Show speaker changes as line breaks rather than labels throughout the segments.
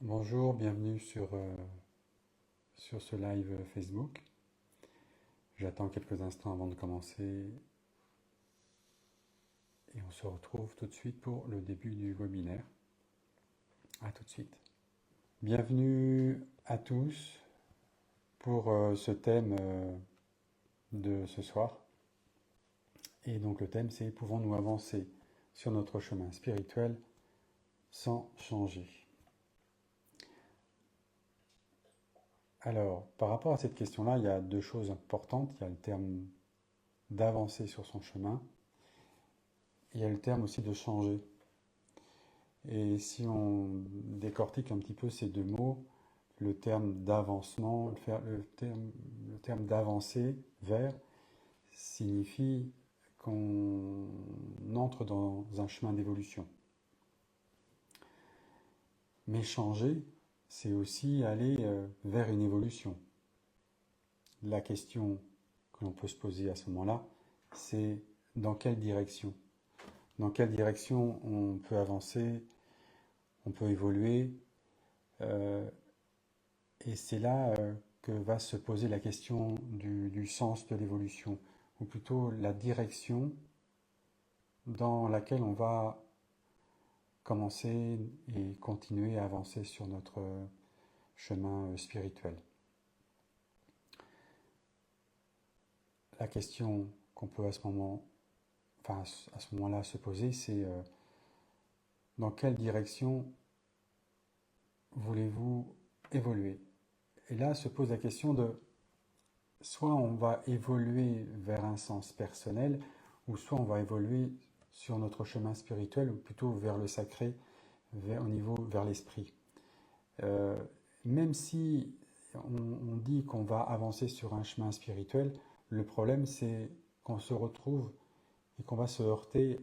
Bonjour, bienvenue sur ce live Facebook. J'attends quelques instants avant de commencer et on se retrouve tout de suite pour le début du webinaire. À tout de suite. Bienvenue à tous pour ce thème de ce soir. Et donc le thème c'est: pouvons-nous avancer sur notre chemin spirituel sans changer? Alors, par rapport à cette question-là, il y a deux choses importantes. Il y a le terme d'avancer sur son chemin. Il y a le terme aussi de changer. Et si on décortique un petit peu ces deux mots, le terme d'avancement, le terme d'avancer vers signifie qu'on entre dans un chemin d'évolution. Mais changer, c'est aussi aller vers une évolution. La question que l'on peut se poser à ce moment-là, c'est dans quelle direction? Dans quelle direction on peut avancer, on peut évoluer, euh, et c'est là que va se poser la question du sens de l'évolution, ou plutôt la direction dans laquelle on va commencer et continuer à avancer sur notre chemin spirituel. La question qu'on peut à ce moment-là se poser, c'est dans quelle direction voulez-vous évoluer? Et là se pose la question de soit on va évoluer vers un sens personnel, ou soit on va évoluer sur notre chemin spirituel, ou plutôt vers le sacré, vers l'esprit. Euh, Même si on dit qu'on va avancer sur un chemin spirituel, le problème c'est qu'on se retrouve et qu'on va se heurter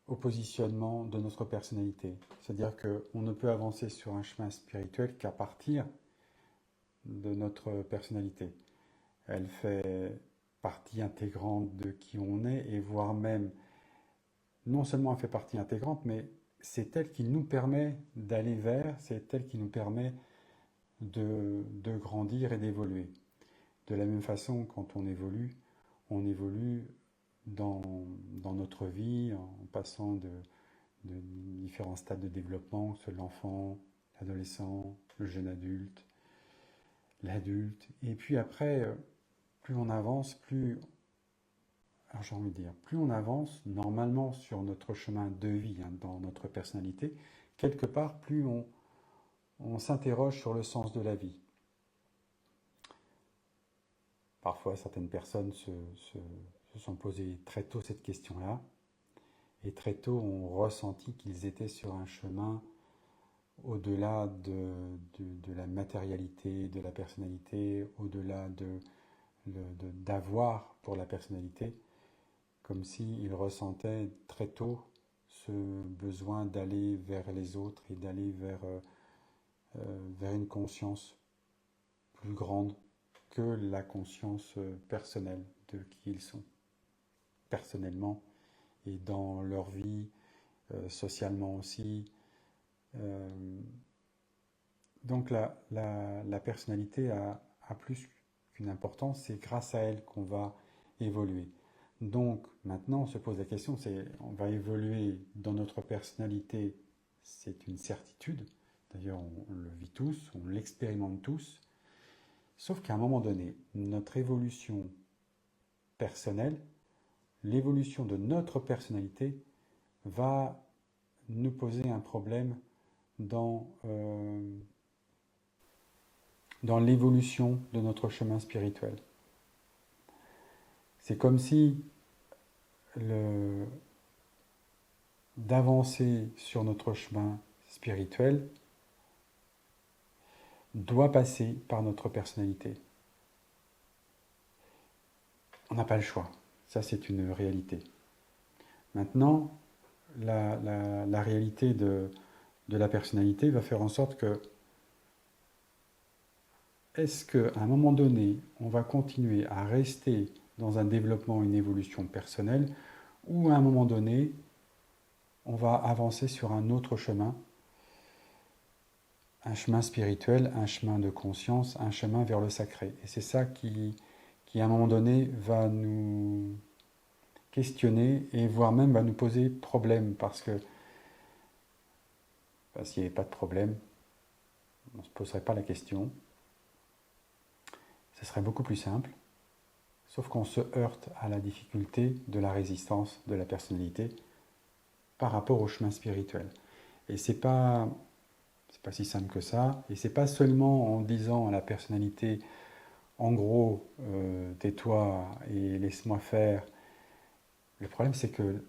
au positionnement de notre personnalité. C'est-à-dire qu'on ne peut avancer sur un chemin spirituel qu'à partir de notre personnalité. Elle fait partie intégrante de qui on est, et voire même, non seulement elle fait partie intégrante, mais c'est elle qui nous permet d'aller vers, c'est elle qui nous permet de grandir et d'évoluer. De la même façon, quand on évolue dans notre vie en passant de différents stades de développement, que ce soit l'enfant, l'adolescent, le jeune adulte, l'adulte. Et puis après, plus on avance, alors j'ai envie de dire, plus on avance normalement sur notre chemin de vie, dans notre personnalité, quelque part, plus on s'interroge sur le sens de la vie. Parfois, certaines personnes se sont posées très tôt cette question-là, et très tôt ont ressenti qu'ils étaient sur un chemin au-delà de la matérialité, de la personnalité, au-delà d'avoir pour la personnalité, comme s'ils ressentaient très tôt ce besoin d'aller vers les autres et d'aller vers une conscience plus grande que la conscience personnelle de qui ils sont, personnellement et dans leur vie, socialement aussi. Euh, donc la personnalité a plus qu'une importance, c'est grâce à elle qu'on va évoluer. Donc maintenant on se pose la question, c'est on va évoluer dans notre personnalité, c'est une certitude. D'ailleurs on le vit tous, on l'expérimente tous. Sauf qu'à un moment donné, notre évolution personnelle, l'évolution de notre personnalité va nous poser un problème dans, dans l'évolution de notre chemin spirituel. C'est comme si d'avancer sur notre chemin spirituel doit passer par notre personnalité. On n'a pas le choix. Ça, c'est une réalité. Maintenant, la réalité de la personnalité va faire en sorte que est-ce qu'à un moment donné, on va continuer à rester dans un développement, une évolution personnelle, ou à un moment donné, on va avancer sur un autre chemin un chemin spirituel, un chemin de conscience, un chemin vers le sacré. Et c'est ça qui, à un moment donné, va nous questionner et voire même va nous poser problème, parce que s'il n'y avait pas de problème, on ne se poserait pas la question. Ce serait beaucoup plus simple, sauf qu'on se heurte à la difficulté de la résistance de la personnalité par rapport au chemin spirituel. Et c'est pas si simple que ça, et c'est pas seulement en disant à la personnalité, en gros, tais-toi et laisse-moi faire. Le problème, c'est que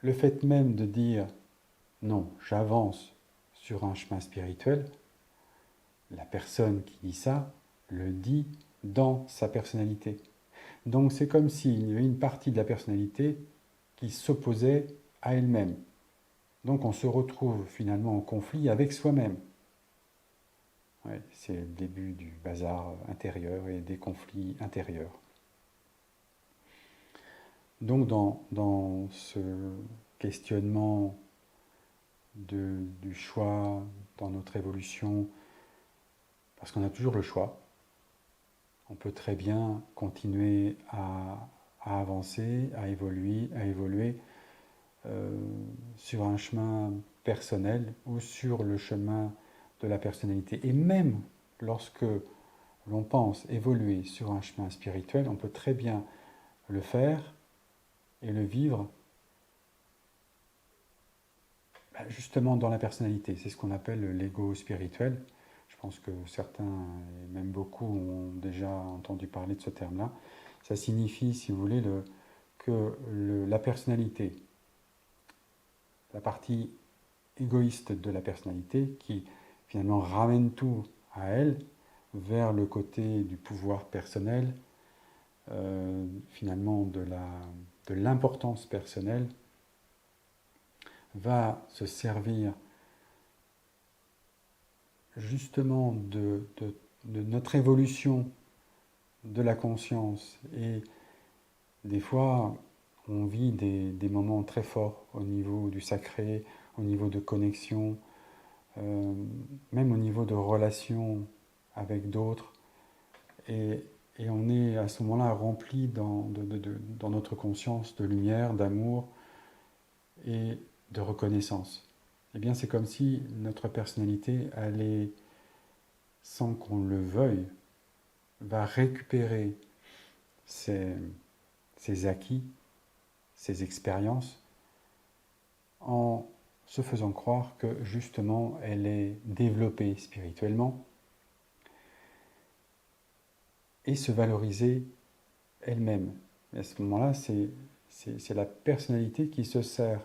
le fait même de dire non, j'avance sur un chemin spirituel, la personne qui dit ça le dit dans sa personnalité. Donc c'est comme s'il y avait une partie de la personnalité qui s'opposait à elle-même. Donc on se retrouve finalement en conflit avec soi-même. Ouais, c'est le début du bazar intérieur et des conflits intérieurs. Donc dans ce questionnement du choix dans notre évolution, parce qu'on a toujours le choix, on peut très bien continuer à avancer, à évoluer sur un chemin personnel ou sur le chemin de la personnalité. Et même lorsque l'on pense évoluer sur un chemin spirituel, on peut très bien le faire et le vivre justement dans la personnalité. C'est ce qu'on appelle l'ego spirituel. Je pense que certains, et même beaucoup, ont déjà entendu parler de ce terme-là. Ça signifie, si vous voulez, que la personnalité, la partie égoïste de la personnalité, qui finalement ramène tout à elle, vers le côté du pouvoir personnel, finalement de l'importance personnelle, va se servir justement de notre évolution de la conscience. Et des fois, on vit des moments très forts au niveau du sacré, au niveau de connexion, même au niveau de relations avec d'autres. Et on est à ce moment-là rempli dans notre conscience de lumière, d'amour et de reconnaissance. Eh bien, c'est comme si notre personnalité allait, sans qu'on le veuille, va récupérer ses acquis, ses expériences, en se faisant croire que justement elle est développée spirituellement et se valoriser elle-même. Et à ce moment-là, c'est la personnalité qui se sert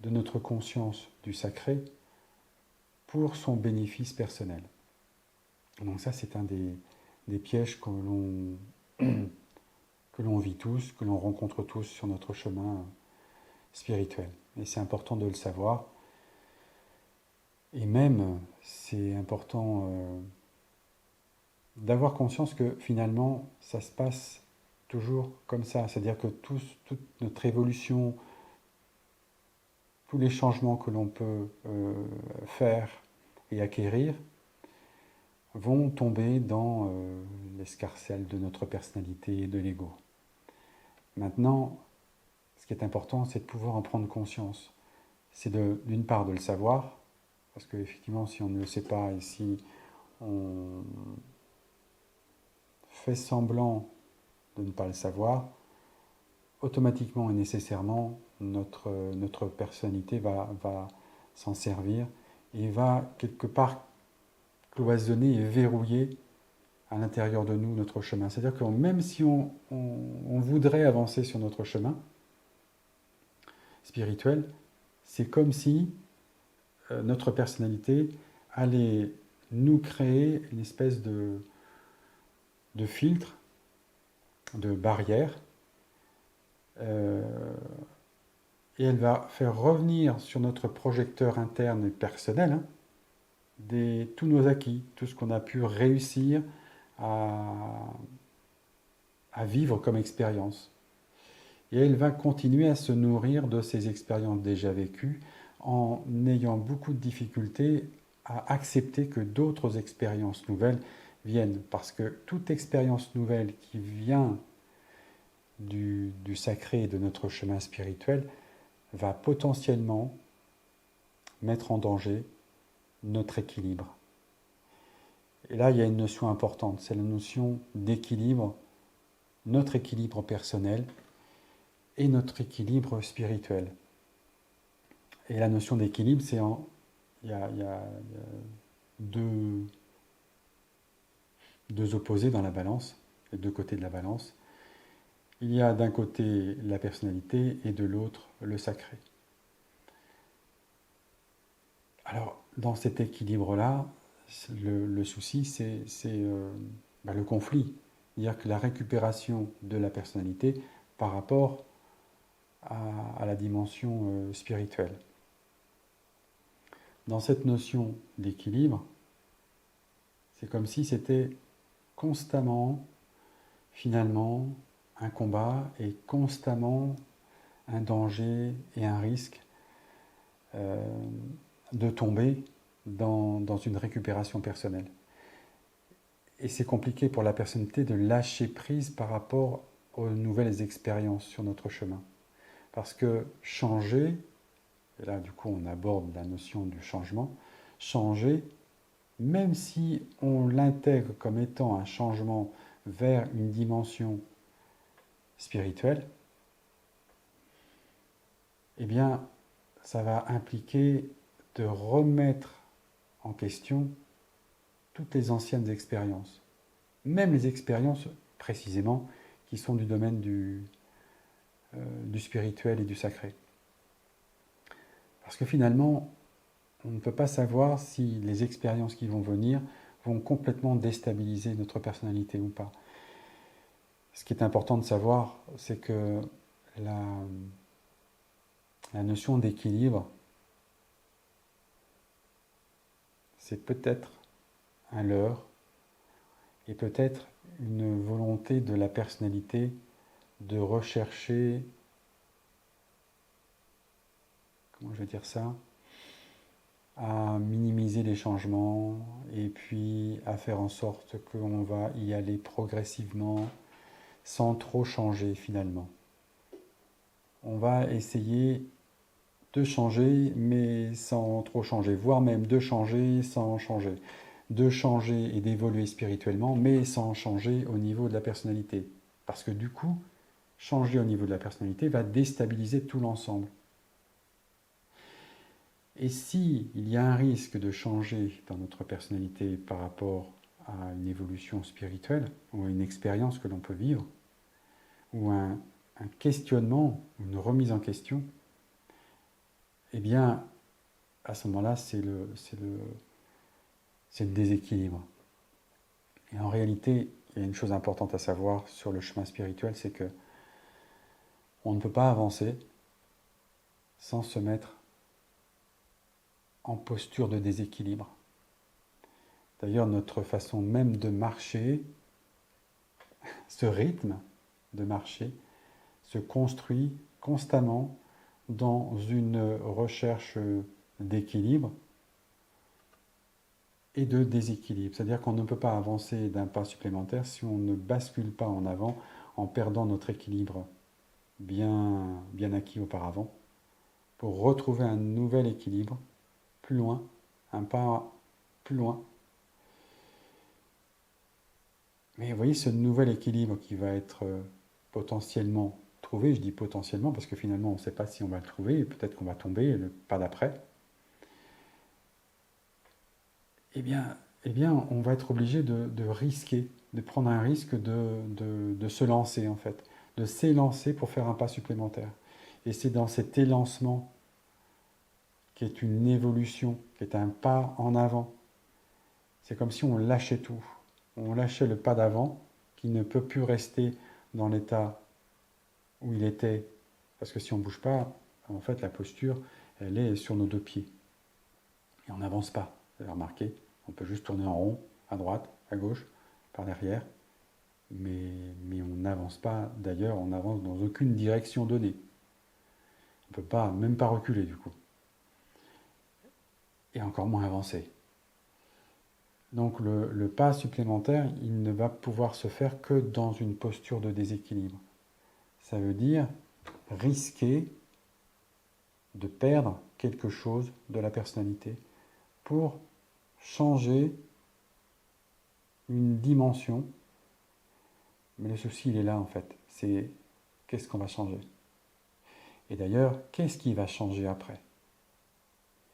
de notre conscience du sacré pour son bénéfice personnel. Donc ça, c'est un des pièges que l'on vit tous, que l'on rencontre tous sur notre chemin spirituel. Et c'est important de le savoir. Et même, c'est important d'avoir conscience que finalement, ça se passe toujours comme ça. C'est-à-dire que toute notre évolution, tous les changements que l'on peut faire et acquérir, vont tomber dans l'escarcelle de notre personnalité et de l'ego. Maintenant, ce qui est important, c'est de pouvoir en prendre conscience. C'est d'une part de le savoir, parce qu'effectivement, si on ne le sait pas et si on fait semblant de ne pas le savoir, automatiquement et nécessairement, notre personnalité va s'en servir et va quelque part cloisonner et verrouiller à l'intérieur de nous notre chemin. C'est-à-dire que même si on voudrait avancer sur notre chemin spirituel, c'est comme si notre personnalité allait nous créer une espèce de filtre, de barrière, et elle va faire revenir sur notre projecteur interne et personnel tous nos acquis, tout ce qu'on a pu réussir à vivre comme expérience. Et elle va continuer à se nourrir de ces expériences déjà vécues en ayant beaucoup de difficultés à accepter que d'autres expériences nouvelles viennent. Parce que toute expérience nouvelle qui vient du sacré et de notre chemin spirituel va potentiellement mettre en danger notre équilibre. Et là, il y a une notion importante, c'est la notion d'équilibre, notre équilibre personnel et notre équilibre spirituel. Et la notion d'équilibre, il y a deux opposés dans la balance, les deux côtés de la balance. Il y a d'un côté la personnalité et de l'autre le sacré. Alors, dans cet équilibre-là, le souci, c'est le conflit. C'est-à-dire que la récupération de la personnalité par rapport à la dimension spirituelle. Dans cette notion d'équilibre, c'est comme si c'était constamment, finalement, un combat et constamment un danger et un risque de tomber dans une récupération personnelle. Et c'est compliqué pour la personnalité de lâcher prise par rapport aux nouvelles expériences sur notre chemin. Parce que changer, et là du coup on aborde la notion du changement, changer, même si on l'intègre comme étant un changement vers une dimension spirituelle, eh bien ça va impliquer de remettre en question toutes les anciennes expériences, même les expériences précisément qui sont du domaine du spirituel et du sacré. Parce que finalement, on ne peut pas savoir si les expériences qui vont venir vont complètement déstabiliser notre personnalité ou pas. Ce qui est important de savoir, c'est que la notion d'équilibre, c'est peut-être un leurre et peut-être une volonté de la personnalité de rechercher, comment je vais dire ça, à minimiser les changements et puis à faire en sorte qu'on va y aller progressivement sans trop changer finalement. On va essayer de changer mais sans trop changer, voire même de changer sans changer. De changer et d'évoluer spirituellement mais sans changer au niveau de la personnalité. Parce que du coup, changer au niveau de la personnalité va déstabiliser tout l'ensemble. Et si il y a un risque de changer dans notre personnalité par rapport à une évolution spirituelle ou à une expérience que l'on peut vivre, ou un questionnement, une remise en question, eh bien, à ce moment-là, c'est le déséquilibre. Et en réalité, il y a une chose importante à savoir sur le chemin spirituel, c'est que on ne peut pas avancer sans se mettre en posture de déséquilibre. D'ailleurs, notre façon même de marcher, ce rythme de marcher, se construit constamment dans une recherche d'équilibre et de déséquilibre. C'est-à-dire qu'on ne peut pas avancer d'un pas supplémentaire si on ne bascule pas en avant en perdant notre équilibre bien acquis auparavant, pour retrouver un nouvel équilibre plus loin, un pas plus loin. Mais vous voyez, ce nouvel équilibre qui va être potentiellement trouvé, je dis potentiellement parce que finalement on ne sait pas si on va le trouver, et peut-être qu'on va tomber le pas d'après, eh bien on va être obligé de risquer, de prendre un risque de se lancer en fait, de s'élancer pour faire un pas supplémentaire. Et c'est dans cet élancement qui est une évolution, qui est un pas en avant. C'est comme si on lâchait tout. On lâchait le pas d'avant qui ne peut plus rester dans l'état où il était. Parce que si on ne bouge pas, en fait, la posture, elle est sur nos deux pieds. Et on n'avance pas. Vous avez remarqué, on peut juste tourner en rond, à droite, à gauche, par derrière. Mais on n'avance pas. D'ailleurs, on n'avance dans aucune direction donnée. On ne peut pas, même pas reculer du coup. Et encore moins avancer. Donc le pas supplémentaire, il ne va pouvoir se faire que dans une posture de déséquilibre. Ça veut dire risquer de perdre quelque chose de la personnalité pour changer une dimension. Mais le souci, il est là en fait. C'est qu'est-ce qu'on va changer. Et d'ailleurs, qu'est-ce qui va changer après?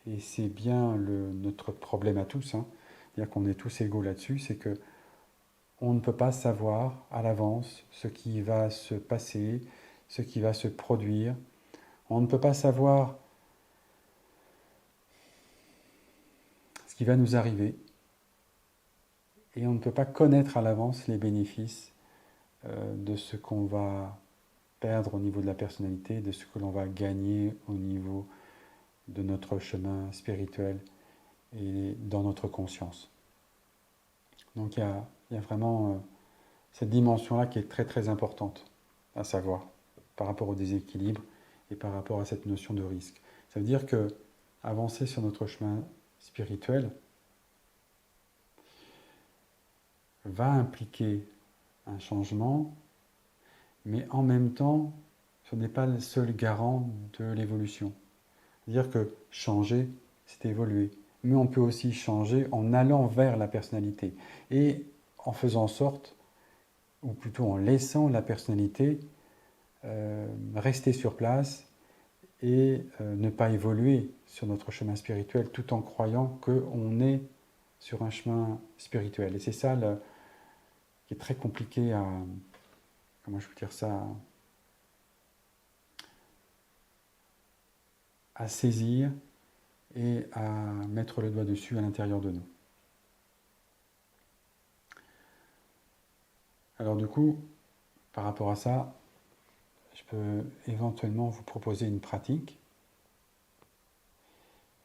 Et c'est bien notre problème à tous, hein. C'est-à-dire qu'on est tous égaux là-dessus, c'est que on ne peut pas savoir à l'avance ce qui va se passer, ce qui va se produire. On ne peut pas savoir ce qui va nous arriver. Et on ne peut pas connaître à l'avance les bénéfices de ce qu'on va perdre au niveau de la personnalité, de ce que l'on va gagner au niveau de notre chemin spirituel et dans notre conscience. Donc il y a vraiment cette dimension-là qui est très très importante à savoir par rapport au déséquilibre et par rapport à cette notion de risque. Ça veut dire que avancer sur notre chemin spirituel va impliquer un changement, mais en même temps, ce n'est pas le seul garant de l'évolution. C'est-à-dire que changer, c'est évoluer. Mais on peut aussi changer en allant vers la personnalité et en faisant en sorte, ou plutôt en laissant la personnalité rester sur place et ne pas évoluer sur notre chemin spirituel tout en croyant qu'on est sur un chemin spirituel. Et c'est ça qui est très compliqué à, comment je peux dire ça, à saisir et à mettre le doigt dessus à l'intérieur de nous. Alors du coup, par rapport à ça, je peux éventuellement vous proposer une pratique,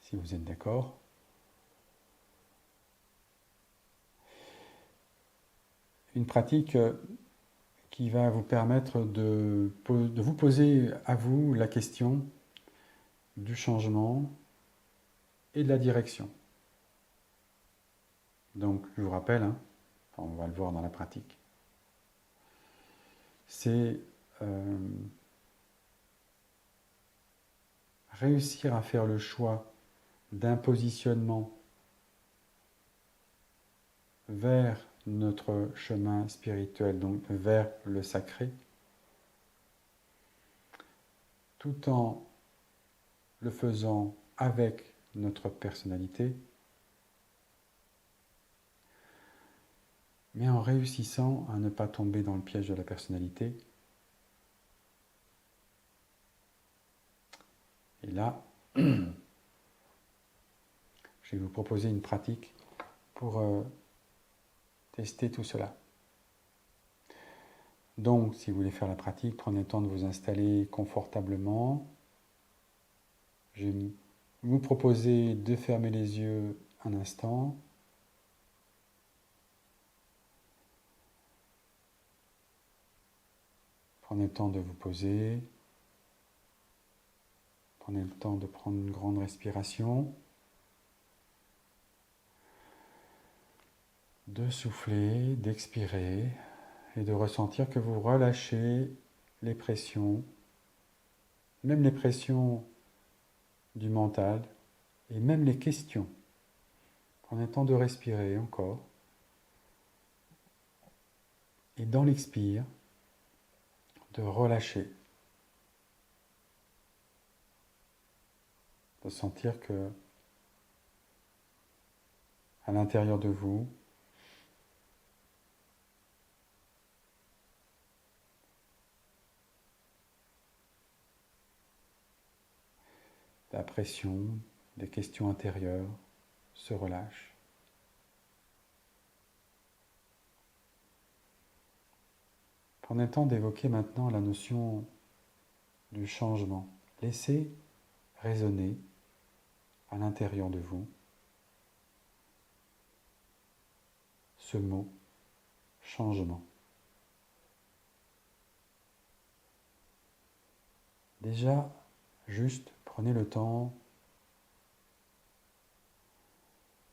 si vous êtes d'accord. Une pratique qui va vous permettre de vous poser à vous la question du changement et de la direction. Donc, je vous rappelle, hein, on va le voir dans la pratique, c'est réussir à faire le choix d'un positionnement vers notre chemin spirituel, donc vers le sacré, tout en le faisant avec notre personnalité, mais en réussissant à ne pas tomber dans le piège de la personnalité. Et là, je vais vous proposer une pratique pour tester tout cela. Donc, si vous voulez faire la pratique, prenez le temps de vous installer confortablement. Je vais vous proposer de fermer les yeux un instant. Prenez le temps de vous poser. Prenez le temps de prendre une grande respiration. De souffler, d'expirer et de ressentir que vous relâchez les pressions, même les pressions du mental et même les questions. Prenez le temps de respirer encore. Et dans l'expire, de relâcher. De sentir que à l'intérieur de vous, la pression des questions intérieures se relâche. Prenez le temps d'évoquer maintenant la notion du changement. Laissez résonner à l'intérieur de vous ce mot changement. Déjà, juste prenez le temps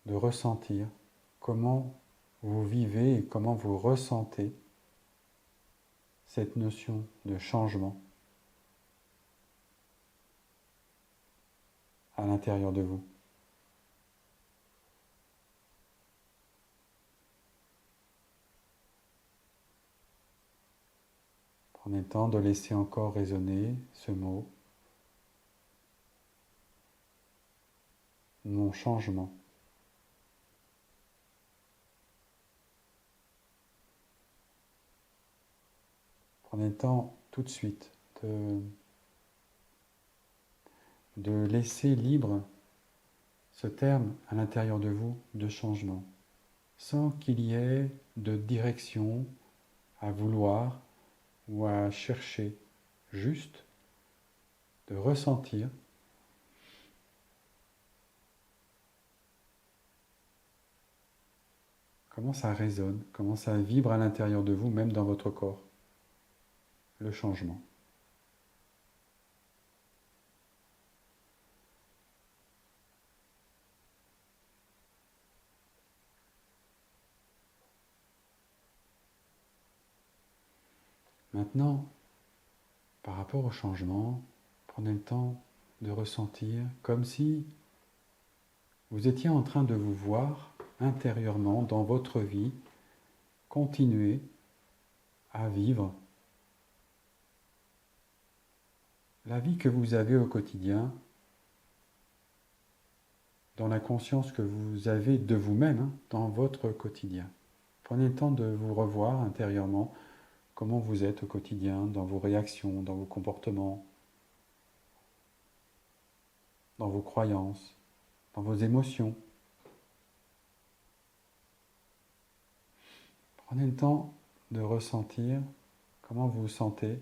de ressentir comment vous vivez et comment vous ressentez cette notion de changement à l'intérieur de vous. Prenez le temps de laisser encore résonner ce mot, mon changement. Prenez le temps tout de suite de laisser libre ce terme à l'intérieur de vous de changement, sans qu'il y ait de direction à vouloir ou à chercher, juste de ressentir comment ça résonne, comment ça vibre à l'intérieur de vous, même dans votre corps, le changement. Maintenant, par rapport au changement, prenez le temps de ressentir comme si vous étiez en train de vous voir intérieurement dans votre vie, continuer à vivre la vie que vous avez au quotidien, dans la conscience que vous avez de vous-même, dans votre quotidien. Prenez le temps de vous revoir intérieurement comment vous êtes au quotidien, dans vos réactions, dans vos comportements, dans vos croyances, dans vos émotions. Prenez le temps de ressentir comment vous vous sentez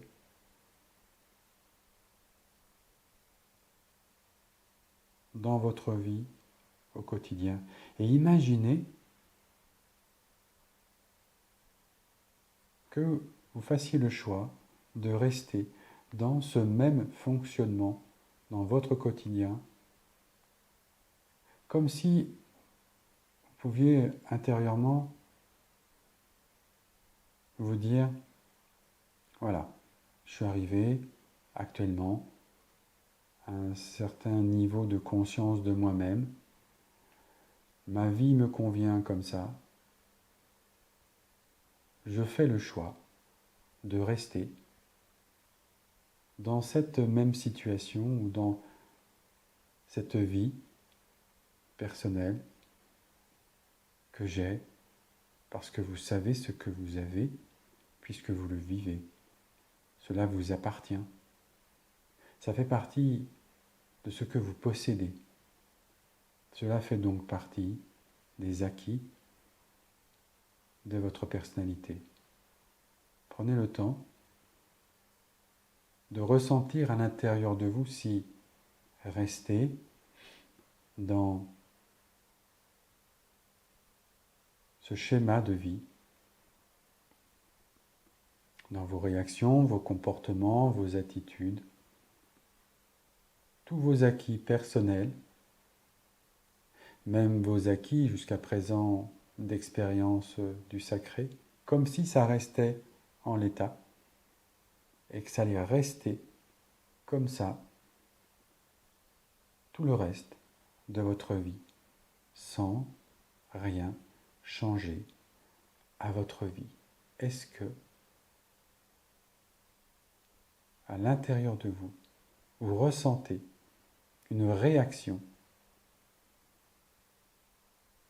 dans votre vie au quotidien. Et imaginez que vous fassiez le choix de rester dans ce même fonctionnement dans votre quotidien, comme si vous pouviez intérieurement vous dire, voilà, je suis arrivé actuellement à un certain niveau de conscience de moi-même, ma vie me convient comme ça, je fais le choix de rester dans cette même situation ou dans cette vie personnelle que j'ai, parce que vous savez ce que vous avez, puisque vous le vivez. Cela vous appartient. Ça fait partie de ce que vous possédez. Cela fait donc partie des acquis de votre personnalité. Prenez le temps de ressentir à l'intérieur de vous si rester dans ce schéma de vie, dans vos réactions, vos comportements, vos attitudes, tous vos acquis personnels, même vos acquis jusqu'à présent d'expérience du sacré, comme si ça restait en l'état et que ça allait rester comme ça tout le reste de votre vie, sans rien changer à votre vie. Est-ce que, à l'intérieur de vous, vous ressentez une réaction?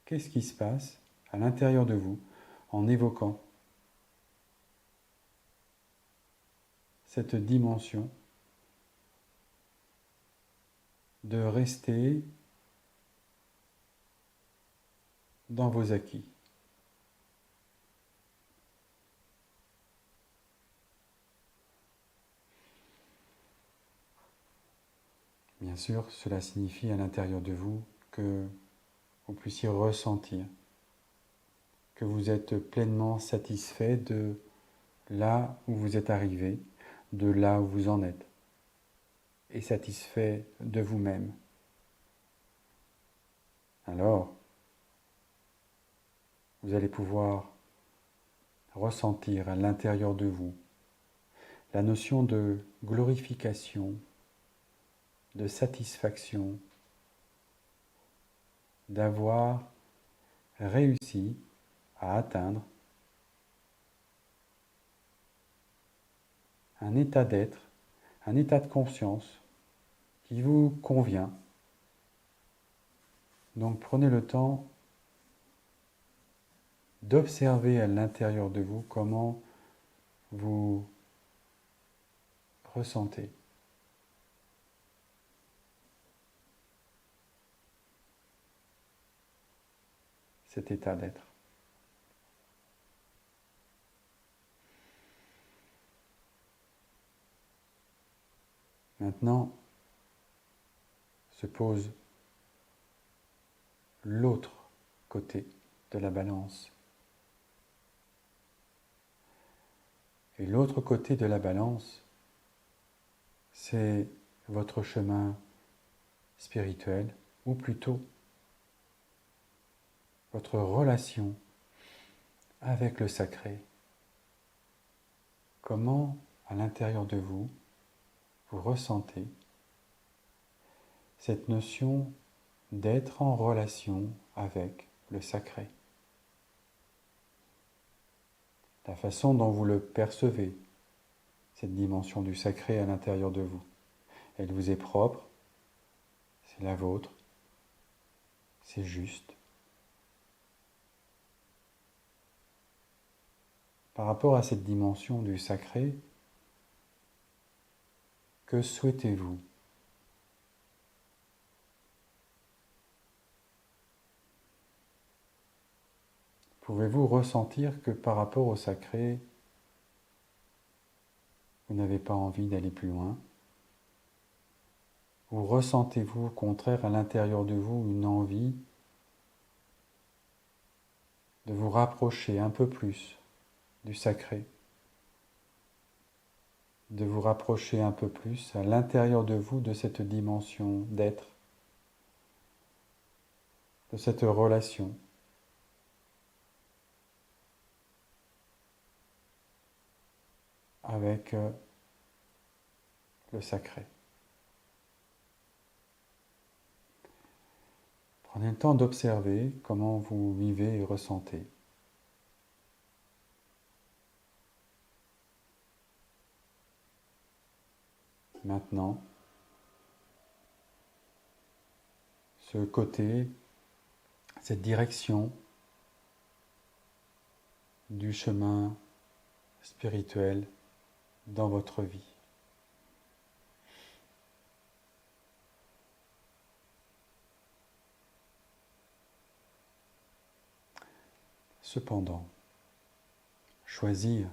Qu'est-ce qui se passe à l'intérieur de vous en évoquant cette dimension de rester dans vos acquis? Bien sûr, cela signifie à l'intérieur de vous que vous puissiez ressentir que vous êtes pleinement satisfait de là où vous êtes arrivé, de là où vous en êtes, et satisfait de vous-même. Alors, vous allez pouvoir ressentir à l'intérieur de vous la notion de glorification, de satisfaction, d'avoir réussi à atteindre un état d'être, un état de conscience qui vous convient. Donc prenez le temps d'observer à l'intérieur de vous comment vous ressentez cet état d'être. Maintenant, se pose l'autre côté de la balance. Et l'autre côté de la balance, c'est votre chemin spirituel, ou plutôt votre relation avec le sacré. Comment, à l'intérieur de vous, vous ressentez cette notion d'être en relation avec le sacré. La façon dont vous le percevez, cette dimension du sacré à l'intérieur de vous. Elle vous est propre, c'est la vôtre, c'est juste. Par rapport à cette dimension du sacré, que souhaitez-vous ? Pouvez-vous ressentir que par rapport au sacré, vous n'avez pas envie d'aller plus loin ? Ou ressentez-vous au contraire à l'intérieur de vous une envie de vous rapprocher un peu plus du sacré, de vous rapprocher un peu plus à l'intérieur de vous de cette dimension d'être, de cette relation avec le sacré. Prenez le temps d'observer comment vous vivez et ressentez. Maintenant, ce côté, cette direction du chemin spirituel dans votre vie. Cependant, choisir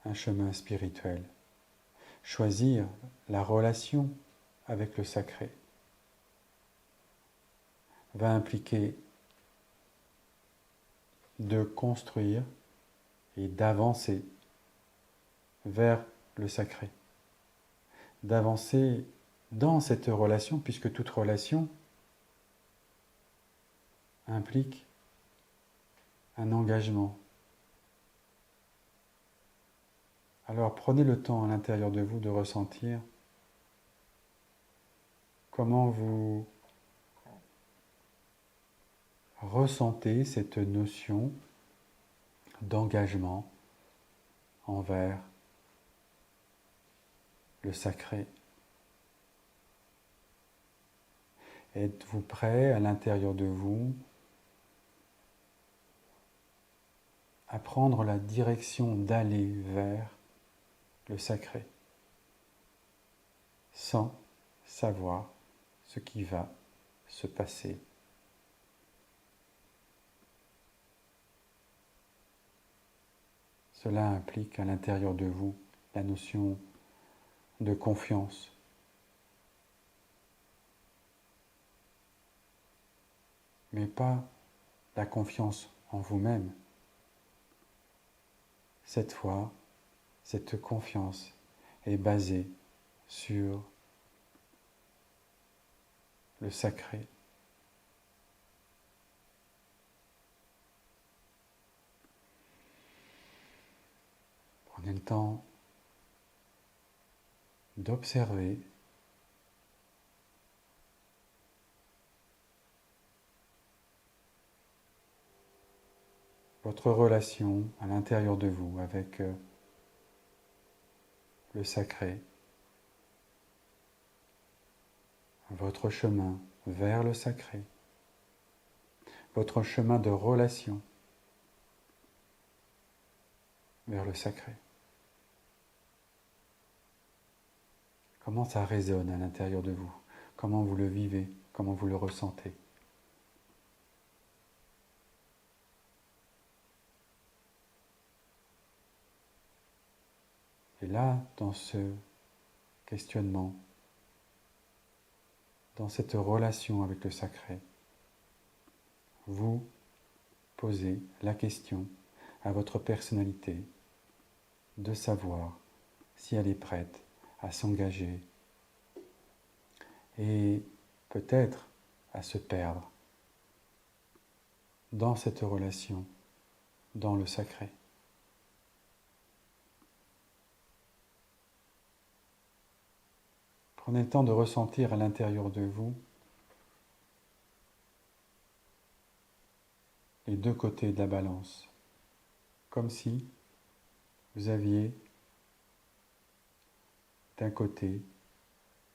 un chemin spirituel, choisir la relation avec le sacré, va impliquer de construire et d'avancer vers le sacré, d'avancer dans cette relation, puisque toute relation implique un engagement. Alors prenez le temps à l'intérieur de vous de ressentir comment vous ressentez cette notion d'engagement envers le sacré. Êtes-vous prêt à l'intérieur de vous à prendre la direction d'aller vers le sacré, sans savoir ce qui va se passer. Cela implique à l'intérieur de vous la notion de confiance. Mais pas la confiance en vous-même. Cette fois, cette confiance est basée sur le sacré. temps d'observer votre relation à l'intérieur de vous avec le sacré, votre chemin vers le sacré, votre chemin de relation vers le sacré. Comment ça résonne à l'intérieur de vous? Comment vous le vivez? Comment vous le ressentez? Et là, dans ce questionnement, dans cette relation avec le sacré, vous posez la question à votre personnalité de savoir si elle est prête à s'engager et peut-être à se perdre dans cette relation, dans le sacré. Prenez le temps de ressentir à l'intérieur de vous les deux côtés de la balance, comme si vous aviez d'un côté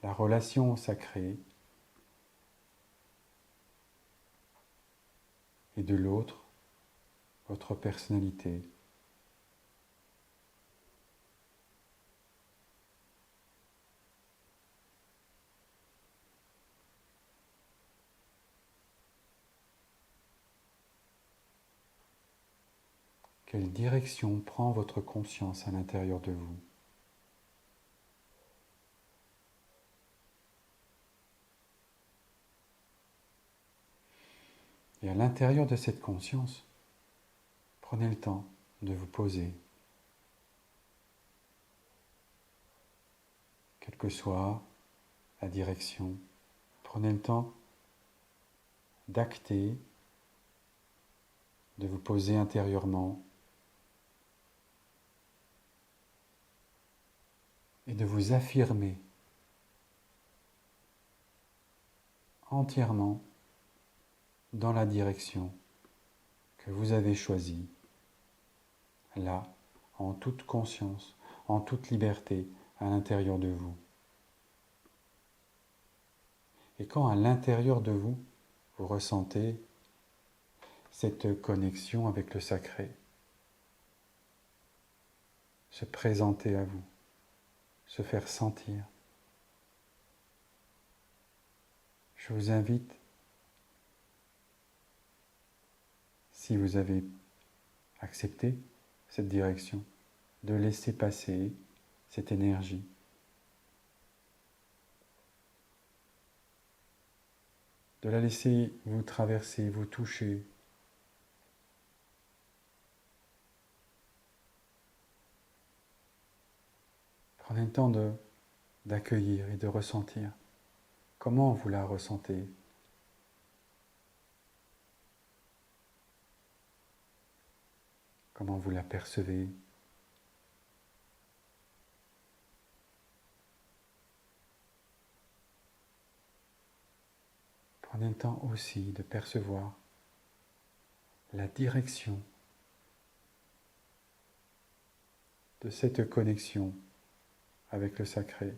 la relation au sacré et de l'autre votre personnalité. Quelle direction prend votre conscience à l'intérieur de vous? Et à l'intérieur de cette conscience, prenez le temps de vous poser, quelle que soit la direction. Prenez le temps d'acter, de vous poser intérieurement et de vous affirmer entièrement dans la direction que vous avez choisie, là, en toute conscience, en toute liberté à l'intérieur de vous. Et quand à l'intérieur de vous, vous ressentez cette connexion avec le sacré se présenter à vous, se faire sentir, je vous invite, si vous avez accepté cette direction, de laisser passer cette énergie. De la laisser vous traverser, vous toucher. Prenez le temps d'accueillir et de ressentir. Comment vous la ressentez? Comment vous la percevez? Prenez le temps aussi de percevoir la direction de cette connexion avec le sacré.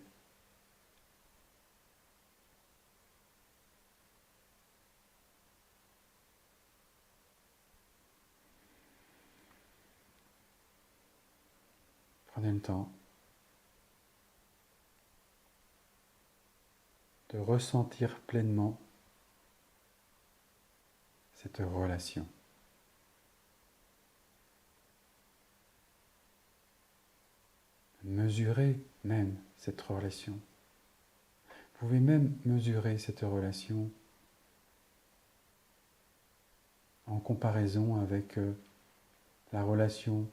Prenez le temps de ressentir pleinement cette relation. Mesurez même cette relation. Vous pouvez même mesurer cette relation en comparaison avec la relation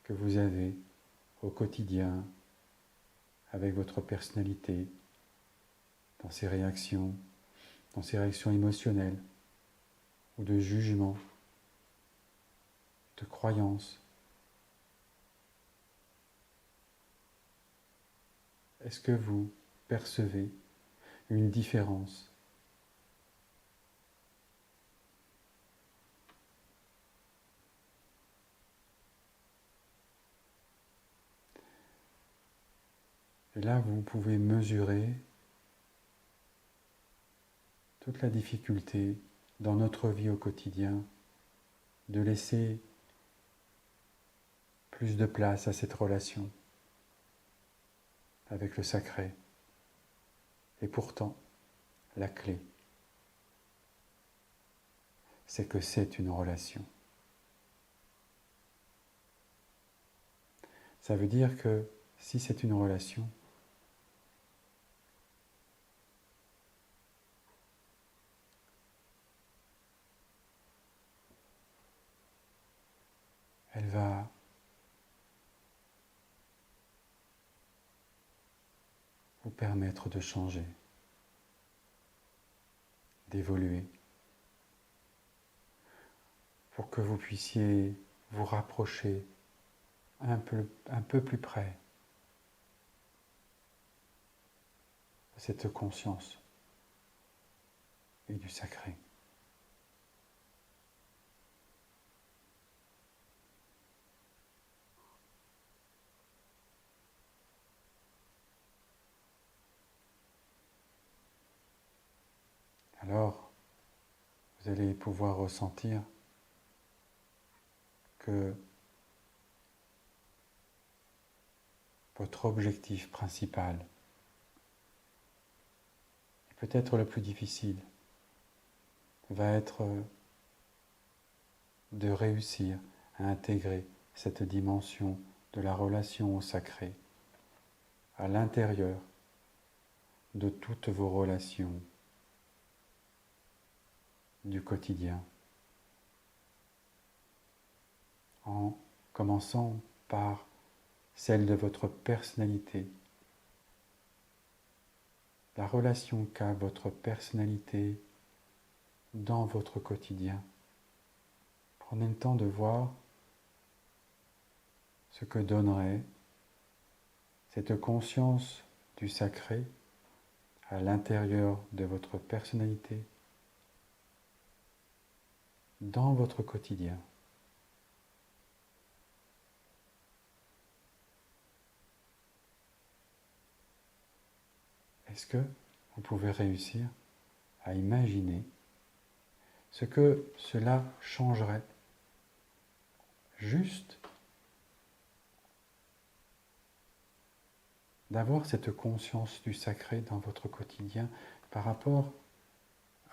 que vous avez au quotidien avec votre personnalité, dans ses réactions émotionnelles ou de jugement, de croyances. est-ce que vous percevez une différence? Et là, vous pouvez mesurer toute la difficulté dans notre vie au quotidien de laisser plus de place à cette relation avec le sacré. Et pourtant, la clé, c'est que c'est une relation. Ça veut dire que si c'est une relation, elle va vous permettre de changer, d'évoluer, pour que vous puissiez vous rapprocher un peu plus près de cette conscience et du sacré. Alors, vous allez pouvoir ressentir que votre objectif principal, et peut-être le plus difficile, va être de réussir à intégrer cette dimension de la relation au sacré à l'intérieur de toutes vos relations du quotidien, en commençant par celle de votre personnalité, la relation qu'a votre personnalité dans votre quotidien. Prenez le temps de voir ce que donnerait cette conscience du sacré à l'intérieur de votre personnalité, dans votre quotidien. Est-ce que vous pouvez réussir à imaginer ce que cela changerait juste d'avoir cette conscience du sacré dans votre quotidien par rapport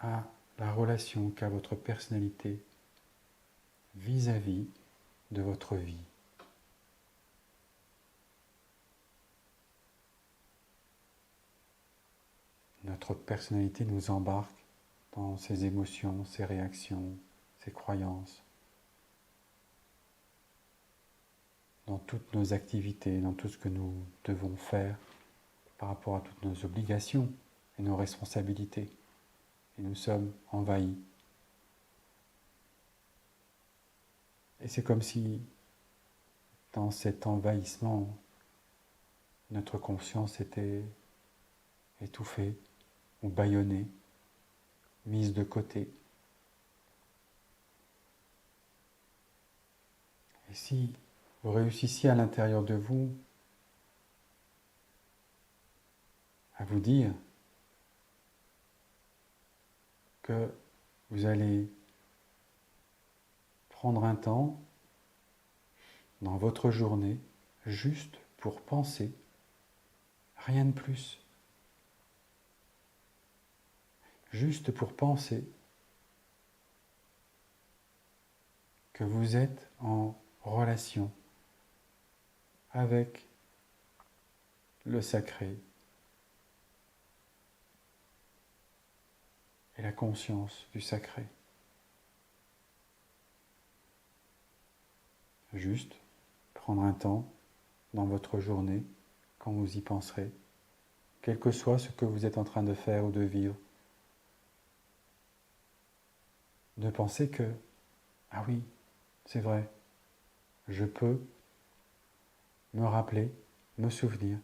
à la relation qu'a votre personnalité vis-à-vis de votre vie? Notre personnalité nous embarque dans ses émotions, ses réactions, ses croyances, dans toutes nos activités, dans tout ce que nous devons faire par rapport à toutes nos obligations et nos responsabilités. Et nous sommes envahis. Et c'est comme si, dans cet envahissement, notre conscience était étouffée ou bâillonnée, mise de côté. Et si vous réussissiez à l'intérieur de vous à vous dire que vous allez prendre un temps dans votre journée juste pour penser, rien de plus. Juste pour penser que vous êtes en relation avec le sacré et la conscience du sacré. Juste prendre un temps dans votre journée, quand vous y penserez, quel que soit ce que vous êtes en train de faire ou de vivre, de penser que, ah oui, c'est vrai, je peux me rappeler, me souvenir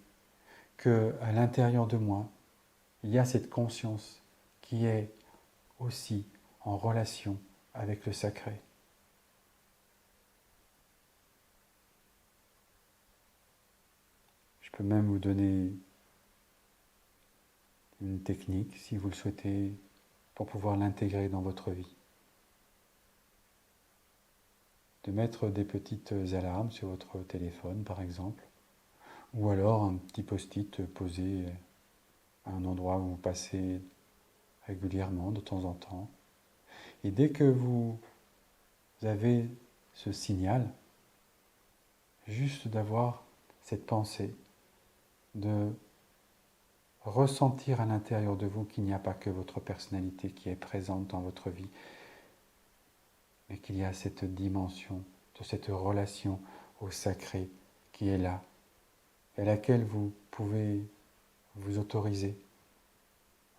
qu'à l'intérieur de moi, il y a cette conscience qui est aussi en relation avec le sacré. Je peux même vous donner une technique, si vous le souhaitez, pour pouvoir l'intégrer dans votre vie. De mettre des petites alarmes sur votre téléphone, par exemple, ou alors un petit post-it posé à un endroit où vous passez régulièrement, de temps en temps. Et dès que vous avez ce signal, juste d'avoir cette pensée, de ressentir à l'intérieur de vous qu'il n'y a pas que votre personnalité qui est présente dans votre vie, mais qu'il y a cette dimension de cette relation au sacré qui est là, et à laquelle vous pouvez vous autoriser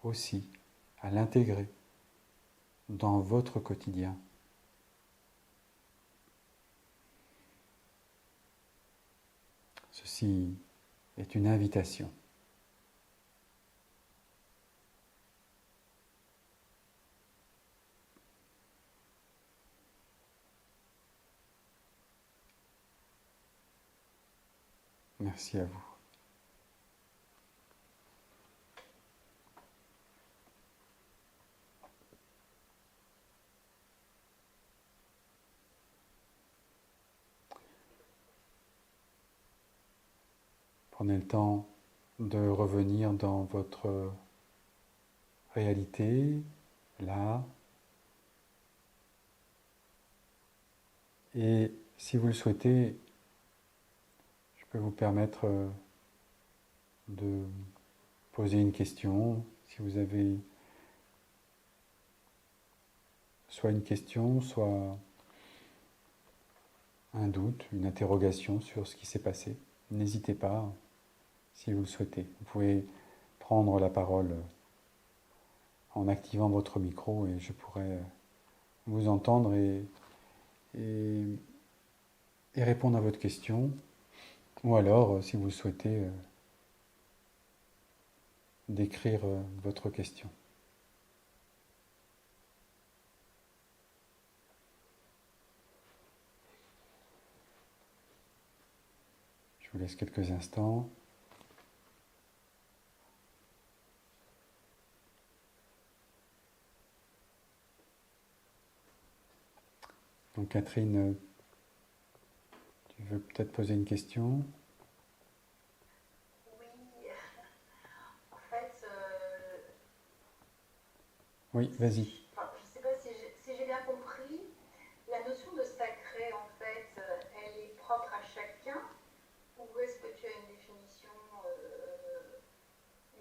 aussi à l'intégrer dans votre quotidien. Ceci est une invitation. Merci à vous. Prenez le temps de revenir dans votre réalité, là. Et si vous le souhaitez, je peux vous permettre de poser une question. Si vous avez soit une question, soit un doute, une interrogation sur ce qui s'est passé, n'hésitez pas, si vous le souhaitez. Vous pouvez prendre la parole en activant votre micro et je pourrai vous entendre et répondre à votre question. Ou alors, si vous le souhaitez, d'écrire votre question. Je vous laisse quelques instants. Donc Catherine, tu veux peut-être poser une question?
Oui, en fait,
Oui, vas-y.
je ne sais pas si j'ai bien compris, la notion de sacré, en fait, elle est propre à chacun, ou est-ce que tu as une définition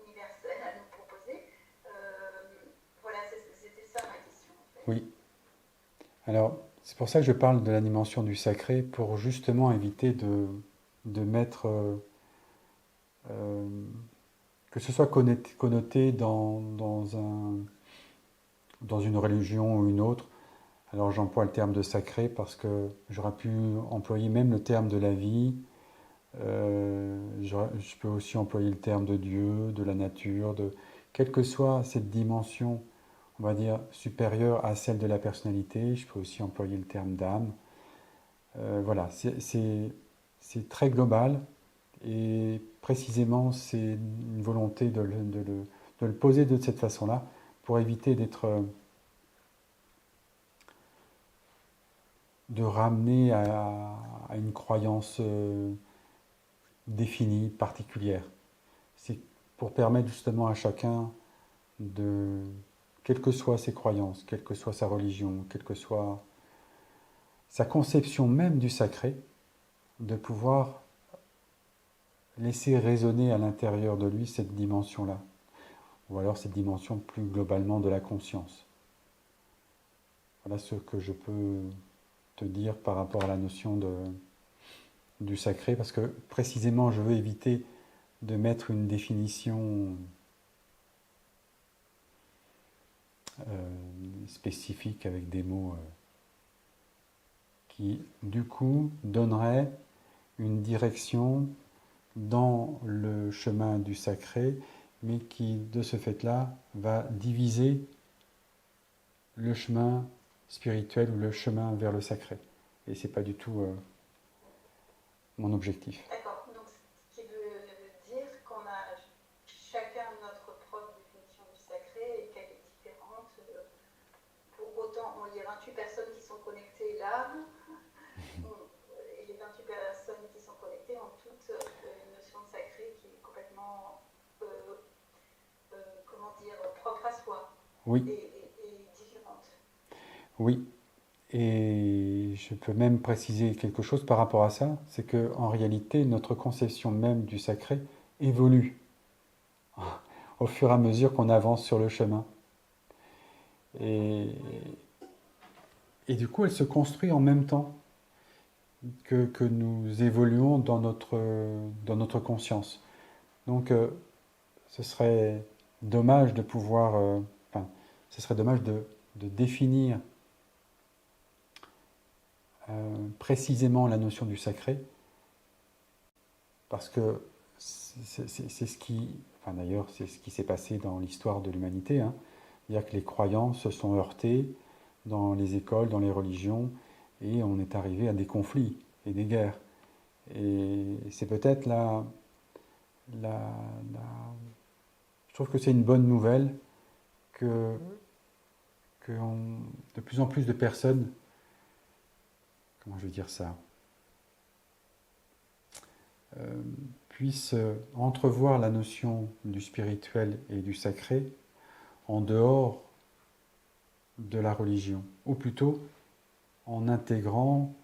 universelle à nous proposer? Voilà, c'était ça ma question, en fait.
Oui. Alors, c'est pour ça que je parle de la dimension du sacré, pour justement éviter de mettre, euh, que ce soit connoté dans une religion ou une autre. Alors j'emploie le terme de sacré parce que j'aurais pu employer même le terme de la vie. Je peux aussi employer le terme de Dieu, de la nature, quelle que soit cette dimension, on va dire, supérieure à celle de la personnalité. Je peux aussi employer le terme d'âme. Voilà, c'est très global et précisément c'est une volonté de le poser de cette façon-là pour éviter de ramener à une croyance définie, particulière. C'est pour permettre justement à chacun de, quelles que soient ses croyances, quelle que soit sa religion, quelle que soit sa conception même du sacré, de pouvoir laisser résonner à l'intérieur de lui cette dimension-là, ou alors cette dimension plus globalement de la conscience. Voilà ce que je peux te dire par rapport à la notion du sacré, parce que précisément je veux éviter de mettre une définition spécifique avec des mots qui, du coup, donneraient une direction dans le chemin du sacré, mais qui, de ce fait-là, va diviser le chemin spirituel ou le chemin vers le sacré. Et c'est pas du tout mon objectif.
D'accord. Donc, ce qui veut dire qu'on a chacun notre propre définition du sacré et qu'elle est différente. Pour autant, il y a 28 personnes qui sont connectées là, et les 28 personnes qui sont connectées ont toutes une notion de sacré qui est complètement, comment dire, propre à soi
Oui,
et différente.
oui. Et je peux même préciser quelque chose par rapport à ça, c'est que en réalité, notre conception même du sacré évolue au fur et à mesure qu'on avance sur le chemin. Et, et du coup, elle se construit en même temps que nous évoluons dans notre conscience. Donc, ce serait dommage de pouvoir, enfin, ce serait dommage de définir précisément la notion du sacré, parce que c'est ce qui, enfin d'ailleurs, c'est ce qui s'est passé dans l'histoire de l'humanité, hein. C'est-à-dire que les croyants se sont heurtés dans les écoles, dans les religions, et on est arrivé à des conflits et des guerres. Et c'est peut-être la, la, je trouve que c'est une bonne nouvelle que, de plus en plus de personnes, comment je vais dire ça, euh, puissent entrevoir la notion du spirituel et du sacré en dehors de la religion, ou plutôt en intégrant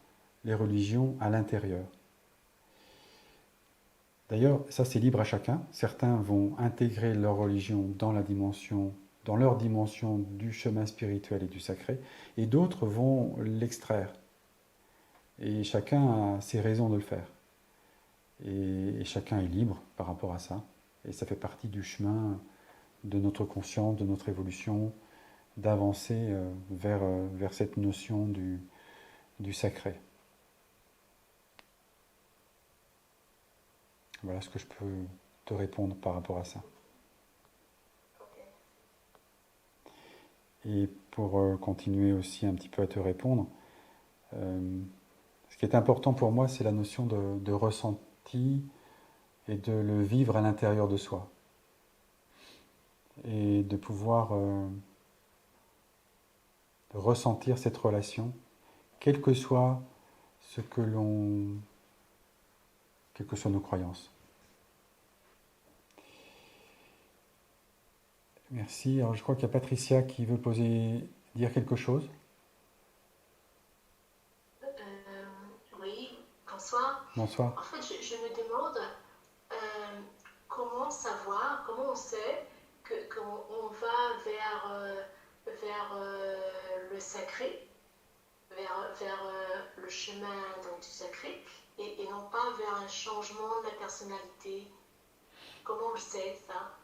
les religions à l'intérieur. D'ailleurs, ça c'est libre à chacun. Certains vont intégrer leur religion dans leur dimension du chemin spirituel et du sacré, et d'autres vont l'extraire. Et chacun a ses raisons de le faire. Et chacun est libre par rapport à ça. Et ça fait partie du chemin de notre conscience, de notre évolution, d'avancer vers cette notion du sacré. Voilà ce que je peux te répondre par rapport à ça.
Ok.
Et pour continuer aussi un petit peu à te répondre, ce qui est important pour moi, c'est la notion de ressenti et de le vivre à l'intérieur de soi. Et de pouvoir ressentir cette relation, quel que soit ce que l'on, quelles que soient nos croyances. Merci. Alors je crois qu'il y a Patricia qui veut dire quelque chose.
Oui, bonsoir.
Bonsoir.
En fait, je me demande comment savoir, comment on sait qu'on va vers le sacré, vers le chemin donc, du sacré, et non pas vers un changement de la personnalité. Comment on le sait, ça?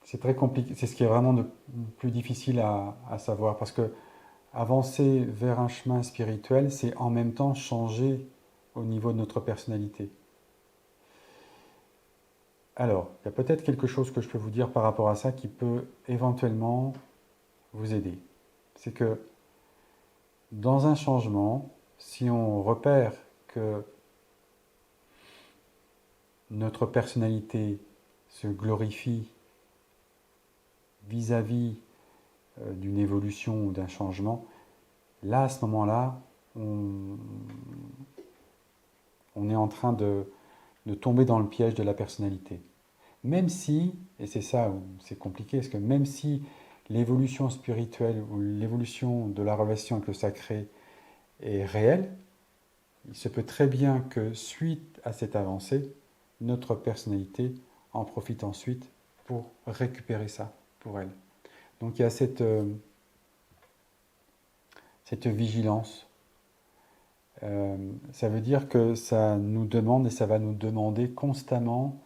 C'est très compliqué. C'est ce qui est vraiment de plus difficile à savoir parce que avancer vers un chemin spirituel, c'est en même temps changer au niveau de notre personnalité. Alors, il y a peut-être quelque chose que je peux vous dire par rapport à ça qui peut éventuellement vous aider. C'est que dans un changement, si on repère que notre personnalité se glorifie vis-à-vis d'une évolution ou d'un changement, là, à ce moment-là, on est en train de tomber dans le piège de la personnalité. Même si, et c'est ça où c'est compliqué, parce que même si l'évolution spirituelle ou l'évolution de la relation avec le sacré est réelle, il se peut très bien que suite à cette avancée, notre personnalité en profite ensuite pour récupérer ça pour elle. Donc il y a cette vigilance. Ça veut dire que ça nous demande et ça va nous demander constamment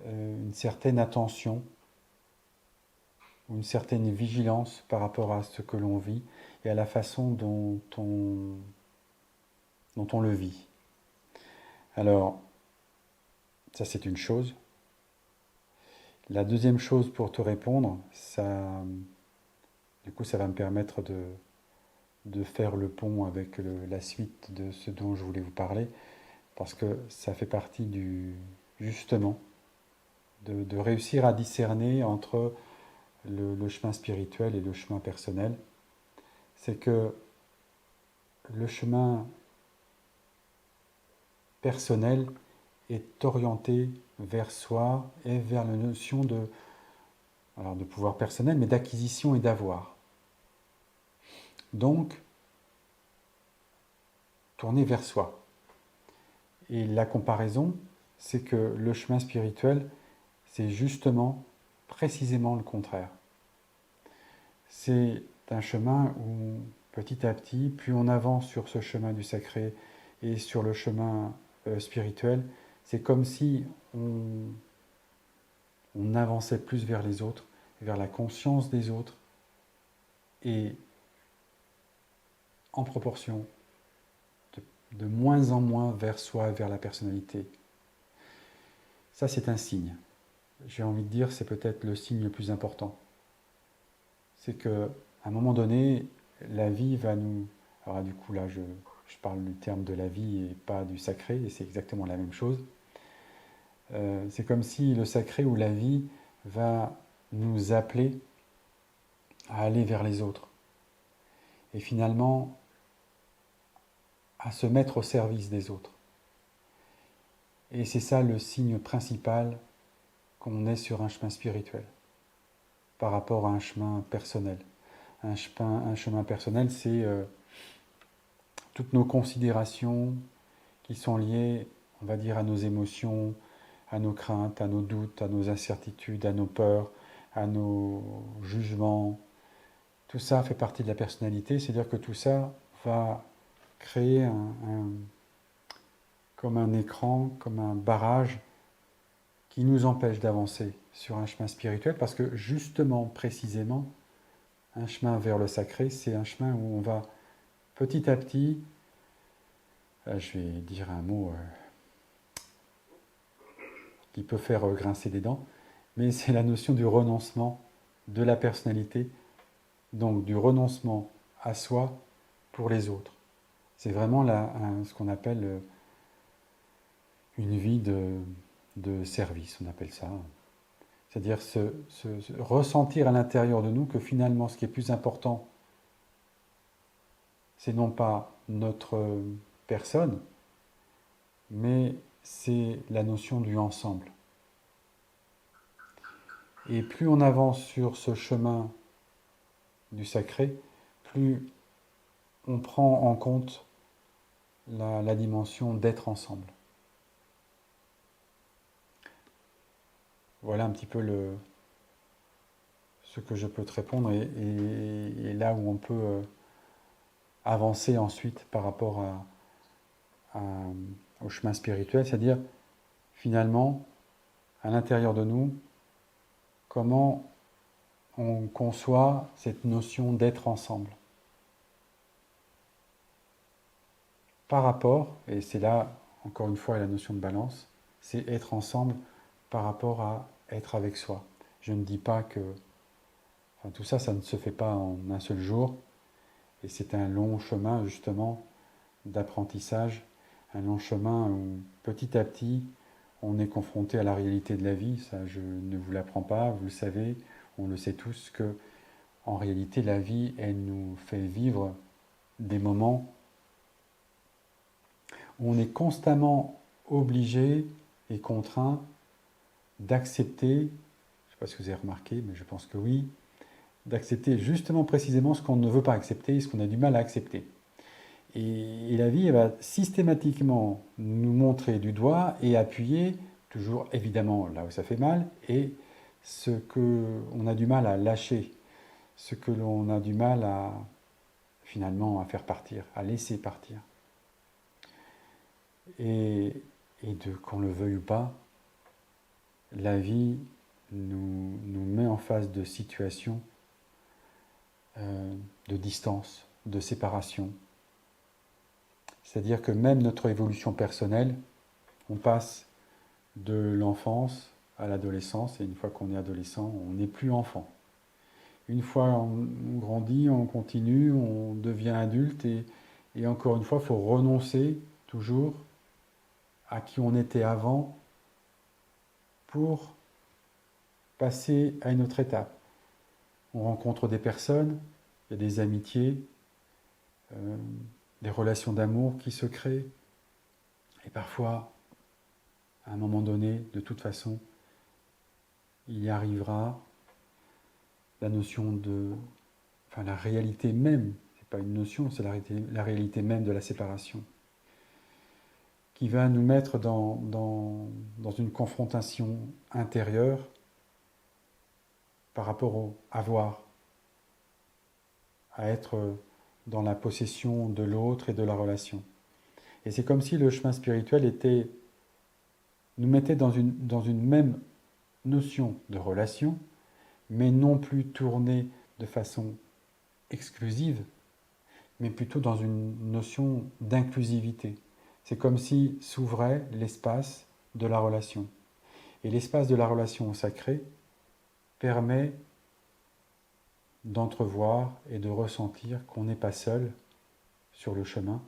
une certaine attention ou une certaine vigilance par rapport à ce que l'on vit et à la façon dont on le vit. Alors, Ça, c'est une chose. La deuxième chose pour te répondre, ça, du coup, ça va me permettre de faire le pont avec la suite de ce dont je voulais vous parler, parce que ça fait partie justement, de réussir à discerner entre le chemin spirituel et le chemin personnel. C'est que le chemin personnel est orienté vers soi et vers la notion de pouvoir personnel, mais d'acquisition et d'avoir. Donc, tourner vers soi. Et la comparaison, c'est que le chemin spirituel, c'est justement, précisément le contraire. C'est un chemin où, petit à petit, plus on avance sur ce chemin du sacré et sur le chemin spirituel, c'est comme si on avançait plus vers les autres, vers la conscience des autres, et en proportion, de moins en moins vers soi, vers la personnalité. Ça, c'est un signe. J'ai envie de dire, c'est peut-être le signe le plus important. C'est qu'à un moment donné, la vie va nous... Alors du coup, là, je parle du terme de la vie et pas du sacré, et c'est exactement la même chose. C'est comme si le sacré ou la vie va nous appeler à aller vers les autres. Et finalement, à se mettre au service des autres. Et c'est ça le signe principal qu'on est sur un chemin spirituel par rapport à un chemin personnel. Un chemin personnel, c'est toutes nos considérations qui sont liées, on va dire, à nos émotions, à nos craintes, à nos doutes, à nos incertitudes, à nos peurs, à nos jugements. Tout ça fait partie de la personnalité, c'est-à-dire que tout ça va créer comme un écran, comme un barrage qui nous empêche d'avancer sur un chemin spirituel, parce que justement, précisément, un chemin vers le sacré, c'est un chemin où on va petit à petit, je vais dire un mot qui peut faire grincer des dents, mais c'est la notion du renoncement de la personnalité, donc du renoncement à soi pour les autres. C'est vraiment ce qu'on appelle une vie de service, on appelle ça. C'est-à-dire ressentir à l'intérieur de nous que finalement ce qui est plus important, c'est non pas notre personne, mais c'est la notion du ensemble. Et plus on avance sur ce chemin du sacré, plus on prend en compte la dimension d'être ensemble. Voilà un petit peu ce que je peux te répondre et là où on peut avancer ensuite par rapport au chemin spirituel, c'est-à-dire finalement, à l'intérieur de nous, comment on conçoit cette notion d'être ensemble. Par rapport, et c'est là, encore une fois, la notion de balance, c'est être ensemble par rapport à être avec soi. Je ne dis pas que... Enfin, tout ça, ça ne se fait pas en un seul jour, et c'est un long chemin, justement, d'apprentissage, un long chemin où, petit à petit, on est confronté à la réalité de la vie. Ça, je ne vous l'apprends pas, vous le savez, on le sait tous, que en réalité, la vie, elle nous fait vivre des moments où on est constamment obligé et contraint d'accepter, je ne sais pas si vous avez remarqué, mais je pense que oui, d'accepter justement précisément ce qu'on ne veut pas accepter, ce qu'on a du mal à accepter. Et la vie, elle va systématiquement nous montrer du doigt et appuyer, toujours évidemment là où ça fait mal, et ce qu'on a du mal à lâcher, ce que l'on a du mal à finalement à faire partir, à laisser partir. Et qu'on le veuille ou pas, la vie nous met en face de situations de distance, de séparation. C'est-à-dire que même notre évolution personnelle, on passe de l'enfance à l'adolescence, et une fois qu'on est adolescent, on n'est plus enfant. Une fois on grandit, on continue, on devient adulte, et encore une fois, il faut renoncer toujours à qui on était avant pour passer à une autre étape. On rencontre des personnes, il y a des amitiés, des relations d'amour qui se créent, et parfois, à un moment donné, de toute façon, il y arrivera la notion de... Enfin, la réalité même, c'est pas une notion, c'est la réalité même de la séparation, qui va nous mettre dans une confrontation intérieure par rapport au avoir, à être dans la possession de l'autre et de la relation. Et c'est comme si le chemin spirituel nous mettait dans une même notion de relation, mais non plus tournée de façon exclusive, mais plutôt dans une notion d'inclusivité. C'est comme si s'ouvrait l'espace de la relation. Et l'espace de la relation au sacré permet d'entrevoir et de ressentir qu'on n'est pas seul sur le chemin,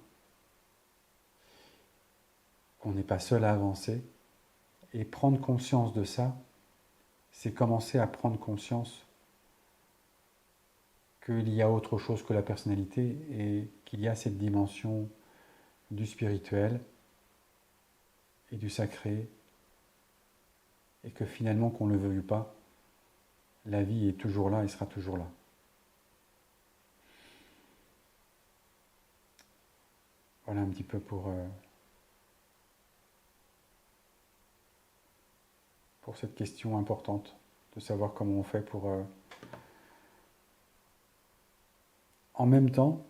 qu'on n'est pas seul à avancer. Et prendre conscience de ça, c'est commencer à prendre conscience qu'il y a autre chose que la personnalité et qu'il y a cette dimension du spirituel et du sacré, et que finalement, qu'on ne le veuille pas, la vie est toujours là et sera toujours là. Voilà un petit peu pour cette question importante, de savoir comment on fait pour... En même temps,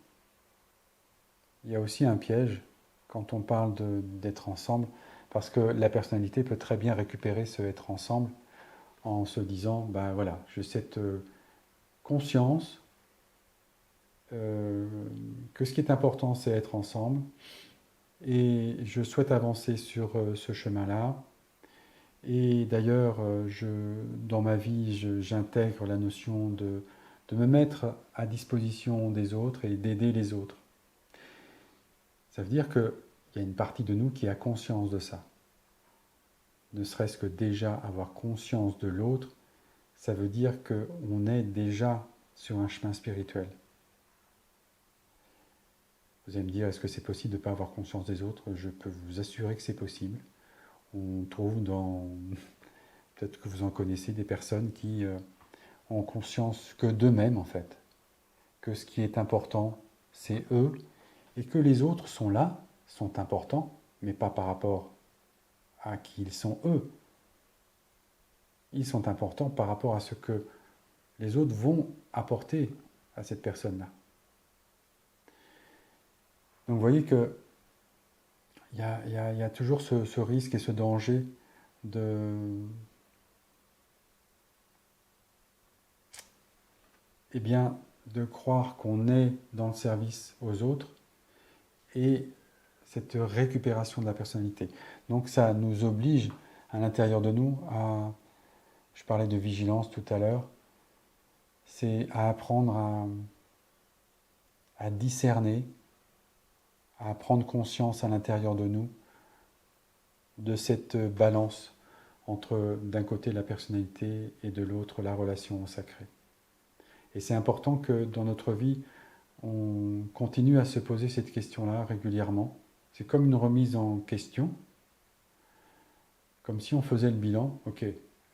il y a aussi un piège quand on parle d'être ensemble, parce que la personnalité peut très bien récupérer ce être ensemble en se disant, ben voilà, j'ai cette conscience que ce qui est important, c'est être ensemble, et je souhaite avancer sur ce chemin-là. Et d'ailleurs, dans ma vie, j'intègre la notion de me mettre à disposition des autres et d'aider les autres. Ça veut dire qu'il y a une partie de nous qui a conscience de ça. Ne serait-ce que déjà avoir conscience de l'autre, ça veut dire qu'on est déjà sur un chemin spirituel. Vous allez me dire, est-ce que c'est possible de ne pas avoir conscience des autres? Je peux vous assurer que c'est possible. On trouve peut-être que vous en connaissez, des personnes qui ont conscience que d'eux-mêmes, en fait. Que ce qui est important, c'est eux, et que les autres sont là, sont importants, mais pas par rapport à qui ils sont eux. Ils sont importants par rapport à ce que les autres vont apporter à cette personne-là. Donc vous voyez qu'il y a toujours ce risque et ce danger de croire qu'on est dans le service aux autres et cette récupération de la personnalité. Donc ça nous oblige à l'intérieur de nous à, je parlais de vigilance tout à l'heure, c'est à apprendre à discerner, à prendre conscience à l'intérieur de nous de cette balance entre d'un côté la personnalité et de l'autre la relation au sacré. Et c'est important que dans notre vie, on continue à se poser cette question-là régulièrement. C'est comme une remise en question, comme si on faisait le bilan. Ok,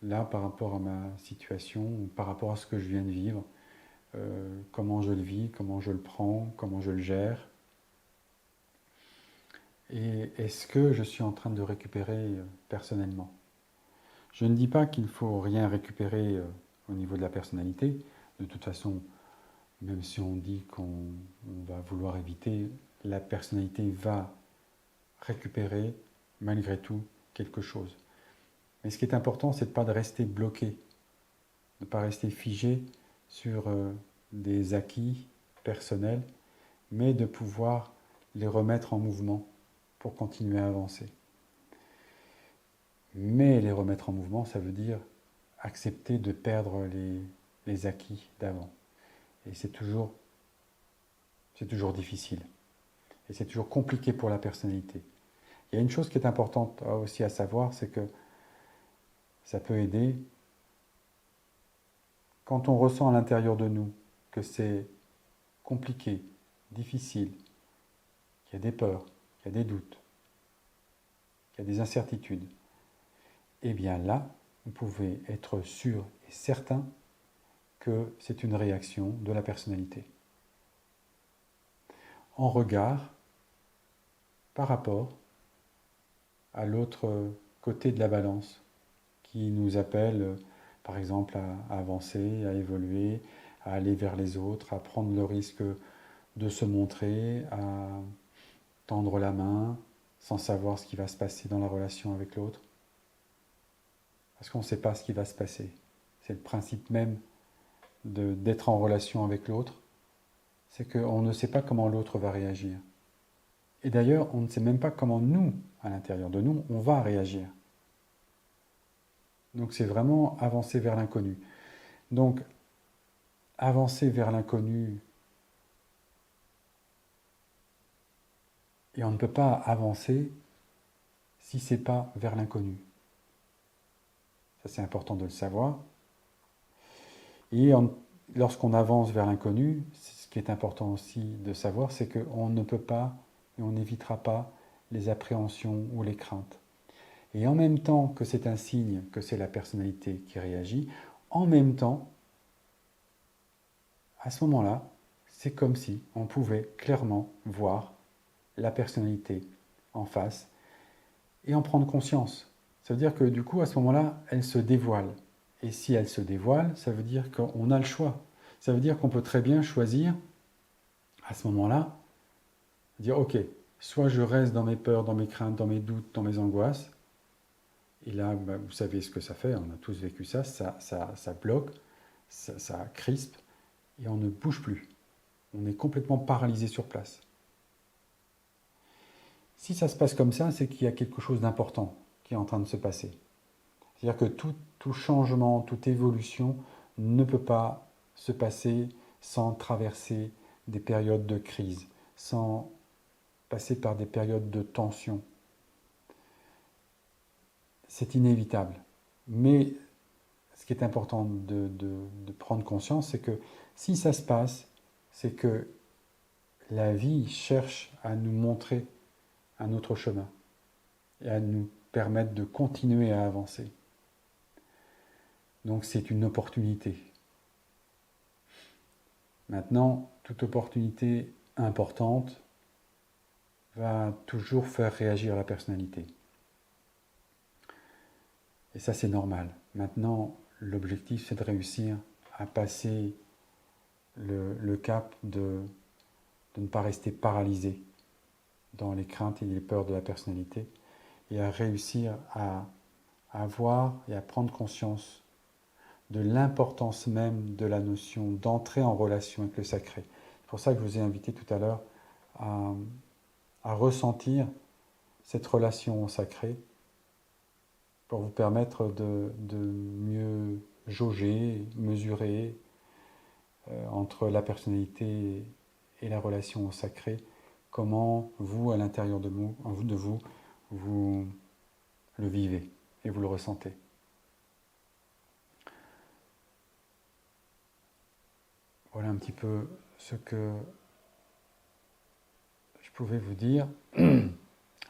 là par rapport à ma situation, par rapport à ce que je viens de vivre, comment je le vis, comment je le prends, comment je le gère. Et est-ce que je suis en train de récupérer personnellement? Je ne dis pas qu'il ne faut rien récupérer au niveau de la personnalité. De toute façon, même si on dit qu'on va vouloir éviter, la personnalité va récupérer malgré tout quelque chose. Mais ce qui est important, c'est de ne pas rester bloqué, de ne pas rester figé sur des acquis personnels, mais de pouvoir les remettre en mouvement pour continuer à avancer. Mais les remettre en mouvement, ça veut dire accepter de perdre les acquis d'avant. Et c'est toujours difficile. Et c'est toujours compliqué pour la personnalité. Il y a une chose qui est importante aussi à savoir, c'est que ça peut aider quand on ressent à l'intérieur de nous que c'est compliqué, difficile, qu'il y a des peurs, qu'il y a des doutes, qu'il y a des incertitudes. Eh bien là, vous pouvez être sûr et certain que c'est une réaction de la personnalité. En regard par rapport à l'autre côté de la balance qui nous appelle par exemple à avancer, à évoluer, à aller vers les autres, à prendre le risque de se montrer, à tendre la main sans savoir ce qui va se passer dans la relation avec l'autre. Parce qu'on ne sait pas ce qui va se passer. C'est le principe même d'être en relation avec l'autre, c'est qu'on ne sait pas comment l'autre va réagir. Et d'ailleurs, on ne sait même pas comment nous, à l'intérieur de nous, on va réagir. Donc c'est vraiment avancer vers l'inconnu. Donc, avancer vers l'inconnu, et on ne peut pas avancer si ce n'est pas vers l'inconnu. Ça, c'est important de le savoir. Et lorsqu'on avance vers l'inconnu, ce qui est important aussi de savoir, c'est qu'on ne peut pas et on n'évitera pas les appréhensions ou les craintes. Et en même temps que c'est un signe que c'est la personnalité qui réagit, en même temps, à ce moment-là, c'est comme si on pouvait clairement voir la personnalité en face et en prendre conscience. Ça veut dire que du coup, à ce moment-là, elle se dévoile. Et si elle se dévoile, ça veut dire qu'on a le choix. Ça veut dire qu'on peut très bien choisir, à ce moment-là, dire, ok, soit je reste dans mes peurs, dans mes craintes, dans mes doutes, dans mes angoisses, et là, vous savez ce que ça fait, on a tous vécu ça, ça bloque, ça crispe, et on ne bouge plus. On est complètement paralysé sur place. Si ça se passe comme ça, c'est qu'il y a quelque chose d'important qui est en train de se passer. C'est-à-dire que tout changement, toute évolution ne peut pas se passer sans traverser des périodes de crise, sans passer par des périodes de tension. C'est inévitable. Mais ce qui est important de prendre conscience, c'est que si ça se passe, c'est que la vie cherche à nous montrer un autre chemin et à nous permettre de continuer à avancer. Donc c'est une opportunité. Maintenant, toute opportunité importante va toujours faire réagir la personnalité. Et ça, c'est normal. Maintenant, l'objectif, c'est de réussir à passer le cap de ne pas rester paralysé dans les craintes et les peurs de la personnalité et à réussir à voir et à prendre conscience de l'importance même de la notion d'entrer en relation avec le sacré. C'est pour ça que je vous ai invité tout à l'heure à ressentir cette relation au sacré pour vous permettre de mieux jauger, mesurer entre la personnalité et la relation au sacré, comment vous, à l'intérieur de vous, vous le vivez et vous le ressentez. Voilà un petit peu ce que je pouvais vous dire.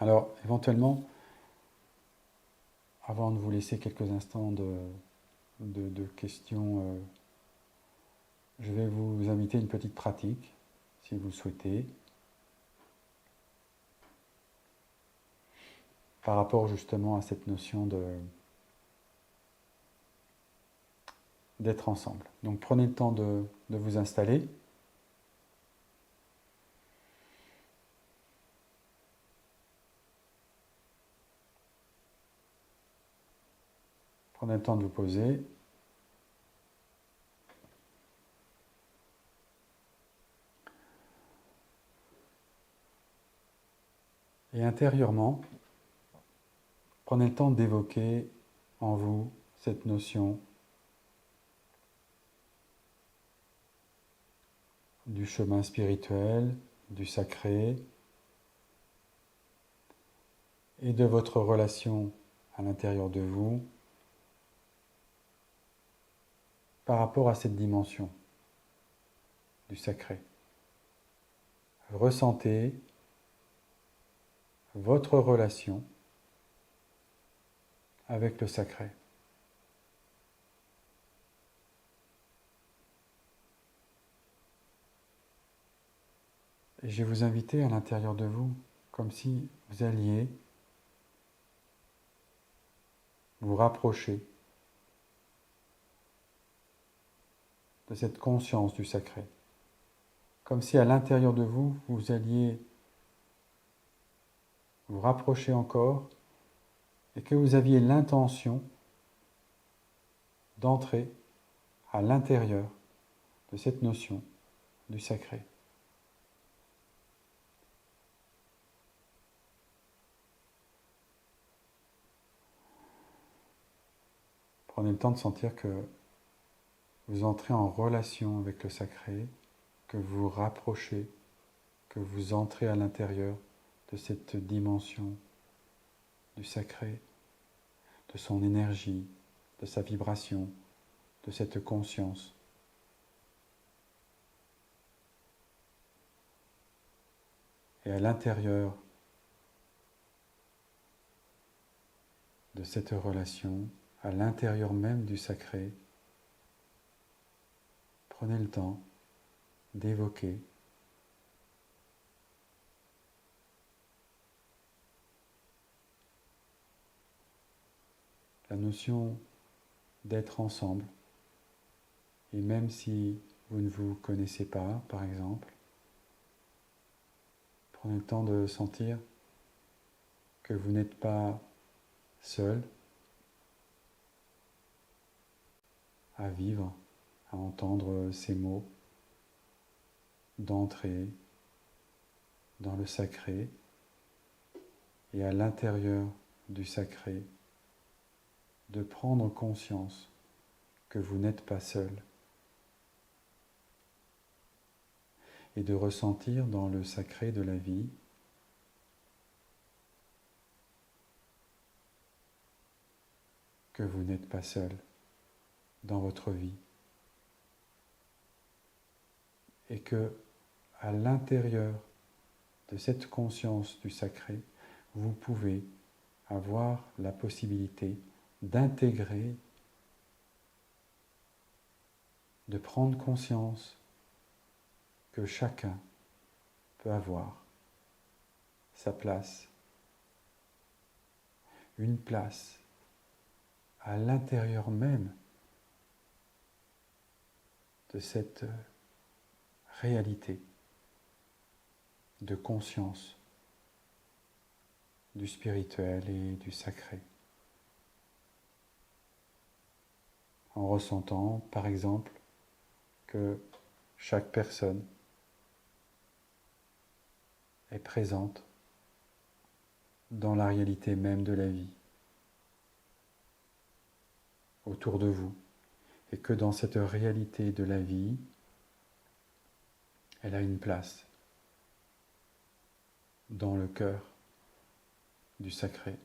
Alors, éventuellement, avant de vous laisser quelques instants de questions, je vais vous inviter à une petite pratique, si vous le souhaitez, par rapport justement à cette notion d'être ensemble. Donc prenez le temps de vous installer. Prenez le temps de vous poser. Et intérieurement, Prenez le temps d'évoquer en vous cette notion du chemin spirituel, du sacré, et de votre relation à l'intérieur de vous par rapport à cette dimension du sacré. Ressentez votre relation avec le sacré. Et je vais vous inviter à l'intérieur de vous, comme si vous alliez vous rapprocher de cette conscience du sacré. Comme si à l'intérieur de vous, vous alliez vous rapprocher encore et que vous aviez l'intention d'entrer à l'intérieur de cette notion du sacré. Prenez le temps de sentir que vous entrez en relation avec le sacré, que vous vous rapprochez, que vous entrez à l'intérieur de cette dimension du sacré, de son énergie, de sa vibration, de cette conscience. Et à l'intérieur de cette relation, à l'intérieur même du sacré, prenez le temps d'évoquer la notion d'être ensemble. Et même si vous ne vous connaissez pas, par exemple, prenez le temps de sentir que vous n'êtes pas seul à vivre, à entendre ces mots, d'entrer dans le sacré et à l'intérieur du sacré, de prendre conscience que vous n'êtes pas seul et de ressentir dans le sacré de la vie que vous n'êtes pas seul dans votre vie et que à l'intérieur de cette conscience du sacré, vous pouvez avoir la possibilité d'intégrer, de prendre conscience que chacun peut avoir sa place, une place à l'intérieur même de cette réalité de conscience du spirituel et du sacré. En ressentant, par exemple, que chaque personne est présente dans la réalité même de la vie, autour de vous, et que dans cette réalité de la vie, elle a une place dans le cœur du sacré.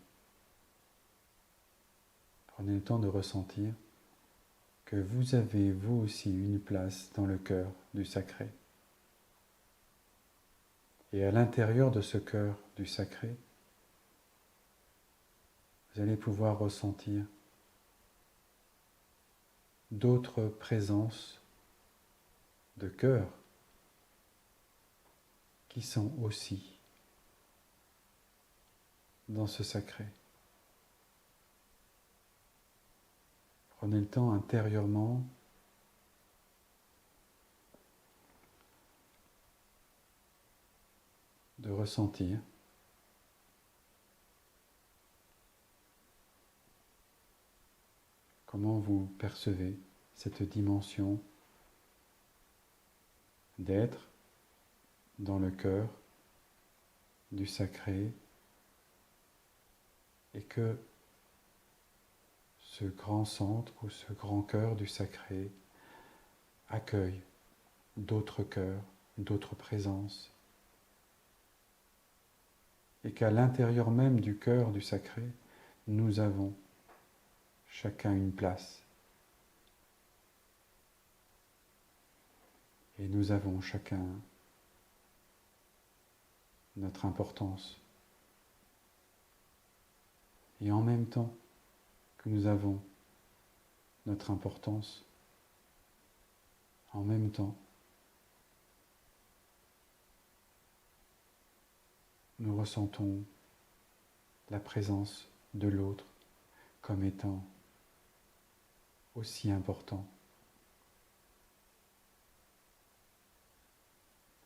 Prenez le temps de ressentir que vous avez vous aussi une place dans le cœur du sacré. Et à l'intérieur de ce cœur du sacré, vous allez pouvoir ressentir d'autres présences de cœur qui sont aussi dans ce sacré. Prenez le temps intérieurement de ressentir comment vous percevez cette dimension d'être dans le cœur du sacré et que ce grand centre ou ce grand cœur du sacré accueille d'autres cœurs, d'autres présences, et qu'à l'intérieur même du cœur du sacré, nous avons chacun une place. Et nous avons chacun notre importance. Et en même temps que nous avons notre importance, en même temps, nous ressentons la présence de l'autre comme étant aussi important.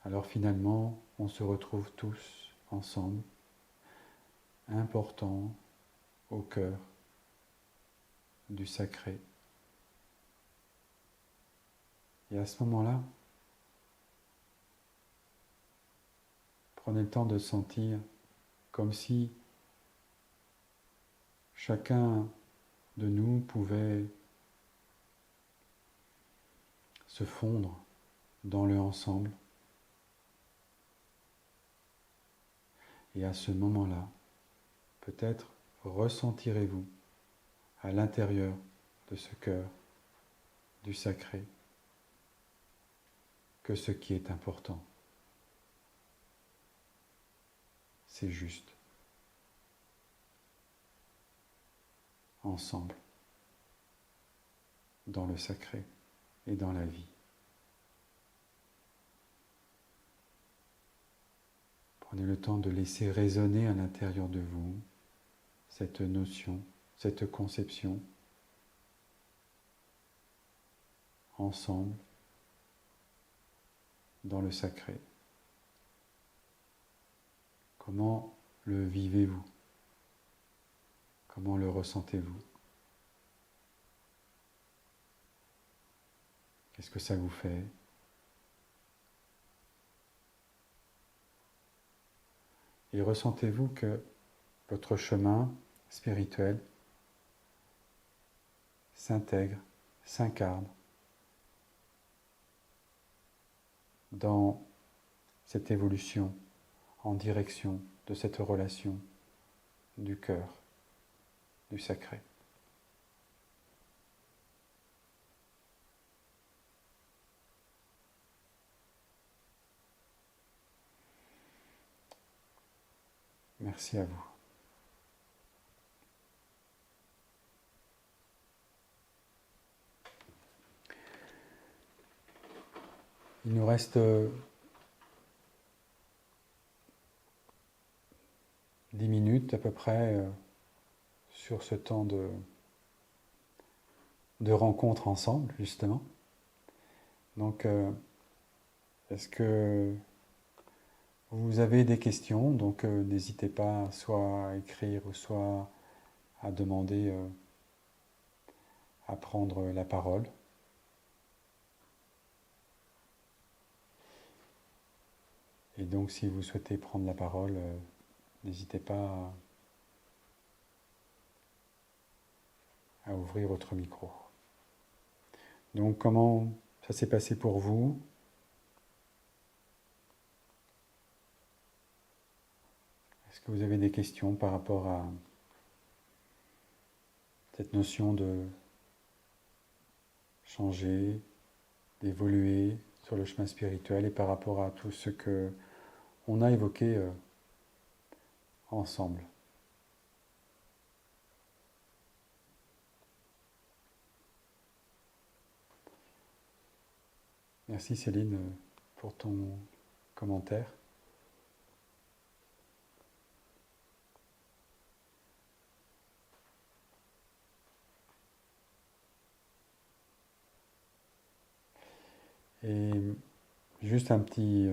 Alors finalement, on se retrouve tous ensemble, importants au cœur du sacré. Et à ce moment-là, prenez le temps de sentir comme si chacun de nous pouvait se fondre dans le ensemble. Et à ce moment-là, peut-être ressentirez-vous à l'intérieur de ce cœur du sacré que ce qui est important, c'est juste ensemble, dans le sacré et dans la vie. Prenez le temps de laisser résonner à l'intérieur de vous cette notion, cette conception, ensemble, dans le sacré. Comment le vivez-vous? Comment le ressentez-vous? Qu'est-ce que ça vous fait? Et ressentez-vous que votre chemin spirituel s'intègre, s'incarne dans cette évolution en direction de cette relation du cœur, du sacré. Merci à vous. Il nous reste 10 minutes à peu près sur ce temps de rencontre ensemble, justement. Donc, est-ce que vous avez des questions? Donc, n'hésitez pas soit à écrire ou soit à demander à prendre la parole. Et donc, si vous souhaitez prendre la parole, n'hésitez pas à ouvrir votre micro. Donc, comment ça s'est passé pour vous? Est-ce que vous avez des questions par rapport à cette notion de changer, d'évoluer sur le chemin spirituel et par rapport à tout ce que on a évoqué ensemble? Merci Céline pour ton commentaire. Et juste un petit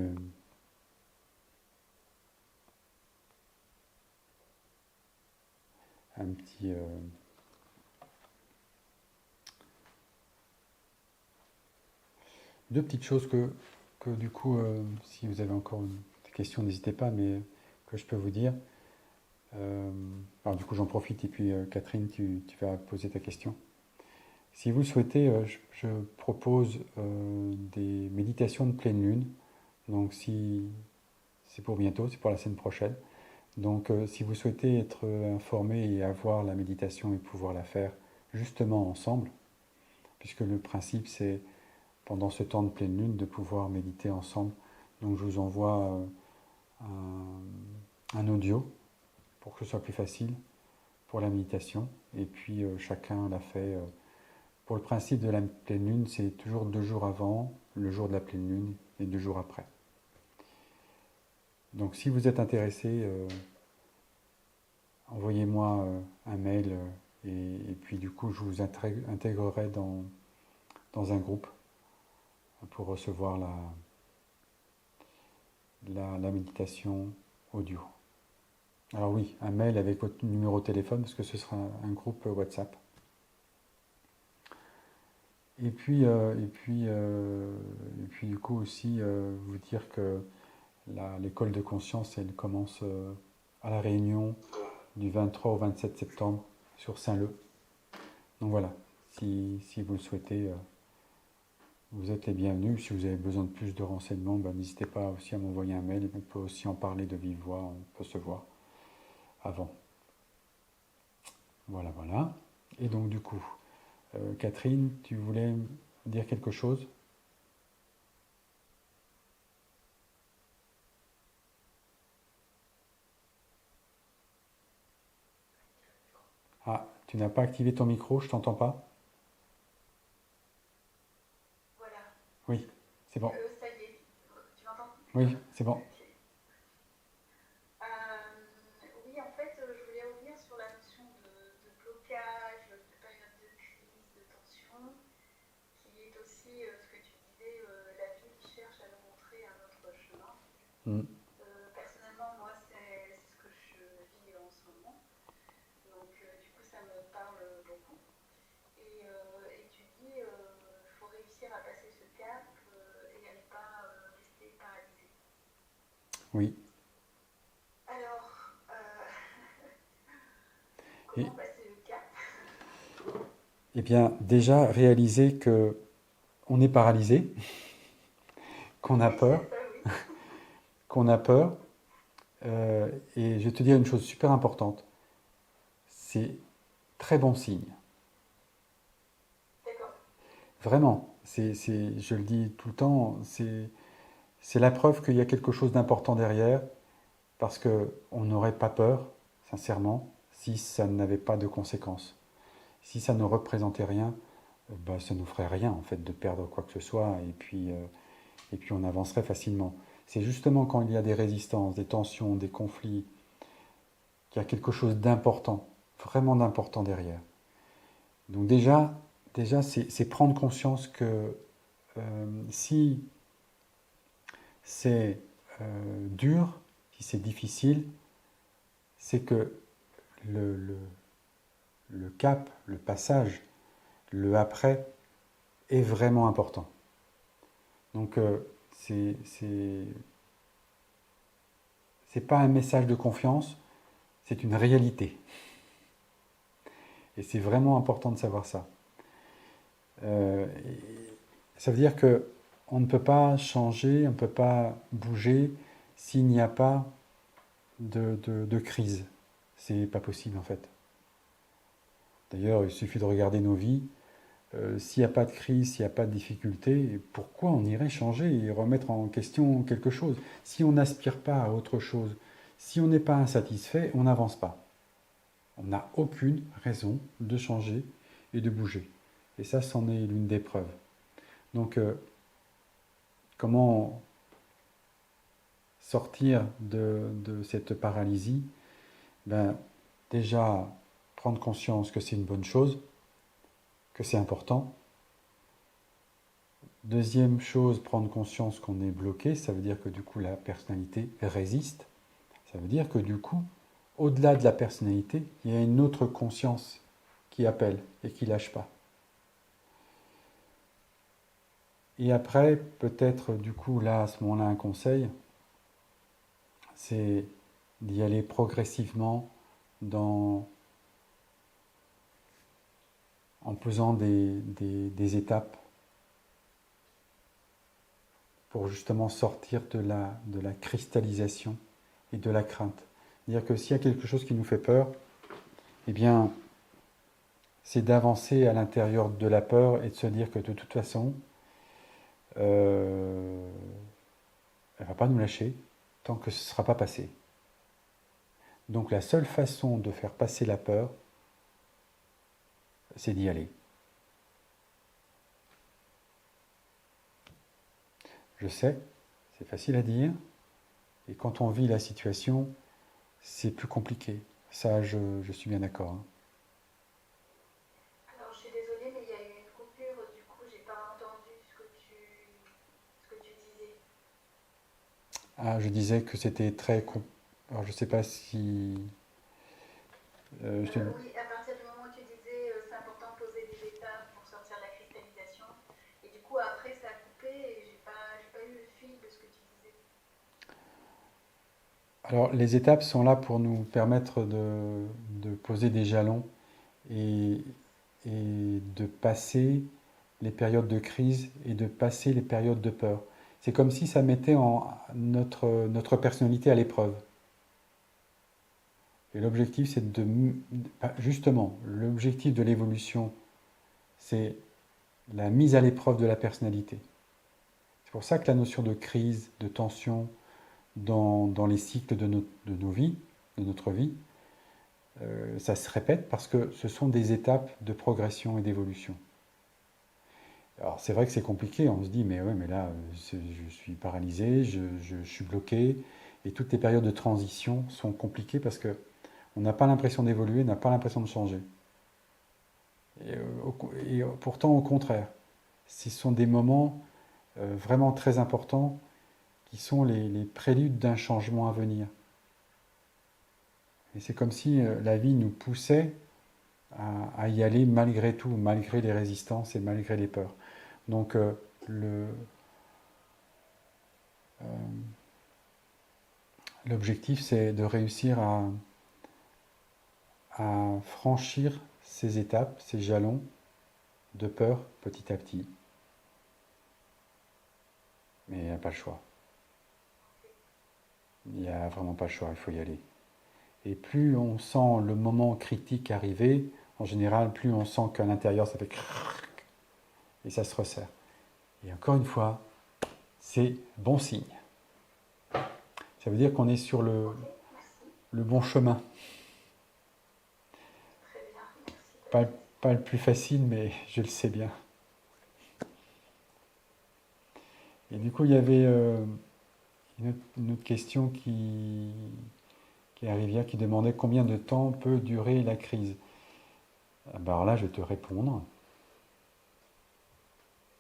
deux petites choses que du coup, si vous avez encore des questions, n'hésitez pas, mais que je peux vous dire. Alors du coup, j'en profite et puis Catherine, tu vas poser ta question. Si vous le souhaitez, je propose des méditations de pleine lune. Donc si c'est pour bientôt, c'est pour la semaine prochaine. Donc si vous souhaitez être informé et avoir la méditation et pouvoir la faire justement ensemble, puisque le principe c'est pendant ce temps de pleine lune de pouvoir méditer ensemble. Donc je vous envoie un audio pour que ce soit plus facile pour la méditation. Et puis chacun l'a fait. Pour le principe de la pleine lune, c'est toujours 2 jours avant, le jour de la pleine lune, et 2 jours après. Donc si vous êtes intéressé, envoyez-moi un mail et puis du coup je vous intégrerai dans un groupe pour recevoir la méditation audio. Alors oui, un mail avec votre numéro de téléphone parce que ce sera un groupe WhatsApp. Et puis du coup aussi vous dire que l'école de conscience, elle commence à La Réunion du 23 au 27 septembre sur Saint-Leu. Donc voilà, si vous le souhaitez, vous êtes les bienvenus. Si vous avez besoin de plus de renseignements, n'hésitez pas aussi à m'envoyer un mail. On peut aussi en parler de vive voix, on peut se voir avant. Voilà, voilà. Et donc du coup, Catherine, tu voulais dire quelque chose? Ah, tu n'as pas activé ton micro, je t'entends pas?
Voilà.
Oui, c'est bon.
Ça y est, tu m'entends?
Oui, c'est bon.
Ok. Oui, en fait, je voulais revenir sur la notion de blocage, de période de crise, de tension, qui est aussi ce que tu disais, la vie qui cherche à nous montrer un autre chemin.
Mm.
Personnellement, moi, c'est ce que je vis en ce moment. Donc, du coup, ça me parle beaucoup. Et tu dis, il faut réussir à passer ce cap et à ne pas rester paralysé.
Oui.
Alors,
Et,
comment passer le cap?
eh bien, déjà réaliser que on est paralysé, qu'on a
Oui,
peur,
c'est ça, oui.
qu'on a peur. Et je vais te dire une chose super importante. C'est très bon signe.
D'accord.
Vraiment. Je le dis tout le temps, c'est la preuve qu'il y a quelque chose d'important derrière, parce qu'on n'aurait pas peur, sincèrement, si ça n'avait pas de conséquences. Si ça ne représentait rien, ça nous ferait rien en fait de perdre quoi que ce soit, et puis on avancerait facilement. C'est justement quand il y a des résistances, des tensions, des conflits, qu'il y a quelque chose d'important, vraiment d'important derrière. Donc déjà c'est prendre conscience que si c'est dur, si c'est difficile, c'est que le, le, le cap, le passage, le après est vraiment important. Donc c'est pas un message de confiance, c'est une réalité. Et c'est vraiment important de savoir ça. Euh, Ça veut dire que on ne peut pas changer, on ne peut pas bouger s'il n'y a pas de crise. C'est pas possible en fait. D'ailleurs, il suffit de regarder nos vies. S'il n'y a pas de crise, s'il n'y a pas de difficulté, pourquoi on irait changer et remettre en question quelque chose? Si on n'aspire pas à autre chose, si on n'est pas insatisfait, on n'avance pas. On n'a aucune raison de changer et de bouger. Et ça, c'en est l'une des preuves. Donc, comment sortir de cette paralysie? Déjà, prendre conscience que c'est une bonne chose, que c'est important. Deuxième chose, prendre conscience qu'on est bloqué, ça veut dire que du coup la personnalité résiste. Ça veut dire que du coup, au-delà de la personnalité, il y a une autre conscience qui appelle et qui lâche pas. Et après, peut-être du coup là, à ce moment-là, un conseil, c'est d'y aller progressivement en posant des étapes pour justement sortir de la cristallisation et de la crainte. C'est-à-dire que s'il y a quelque chose qui nous fait peur, eh bien, c'est d'avancer à l'intérieur de la peur et de se dire que de toute façon, elle ne va pas nous lâcher tant que ce ne sera pas passé. Donc la seule façon de faire passer la peur, c'est d'y aller. Je sais, c'est facile à dire, et quand on vit la situation, c'est plus compliqué. Ça, je suis bien d'accord.
Alors, je suis désolée, mais il y a eu une coupure, du coup, j'ai pas entendu ce que tu disais.
Ah, je disais que c'était très... Alors, je sais pas si...
Oui, à partir du moment où tu disais c'est important de poser des étapes pour sortir de la cristallisation, et du coup, après, ça a coupé et j'ai pas eu le fil de ce que tu disais.
Alors, les étapes sont là pour nous permettre de poser des jalons et, et de passer les périodes de crise et de passer les périodes de peur. C'est comme si ça mettait notre personnalité à l'épreuve. Et l'objectif, c'est justement, l'objectif de l'évolution, c'est la mise à l'épreuve de la personnalité. C'est pour ça que la notion de crise, de tension, dans les cycles de nos vies, de notre vie, ça se répète parce que ce sont des étapes de progression et d'évolution. Alors c'est vrai que c'est compliqué, on se dit mais ouais mais là je suis paralysé, je suis bloqué et toutes les périodes de transition sont compliquées parce que on n'a pas l'impression d'évoluer, on n'a pas l'impression de changer. Et pourtant au contraire, ce sont des moments vraiment très importants qui sont les préludes d'un changement à venir. Et c'est comme si la vie nous poussait à y aller malgré tout, malgré les résistances et malgré les peurs. Donc l'objectif, c'est de réussir à franchir ces étapes, ces jalons de peur petit à petit. Mais il n'y a pas le choix. Il n'y a vraiment pas le choix, il faut y aller. Et plus on sent le moment critique arriver, en général, plus on sent qu'à l'intérieur, ça fait crrrr, et ça se resserre. Et encore une fois, c'est bon signe. Ça veut dire qu'on est sur le bon chemin.
Très bien,
Pas,
merci.
pas le plus facile, mais je le sais bien. Et du coup, il y avait une autre question qui arrivait, qui demandait combien de temps peut durer la crise. Alors là, je vais te répondre.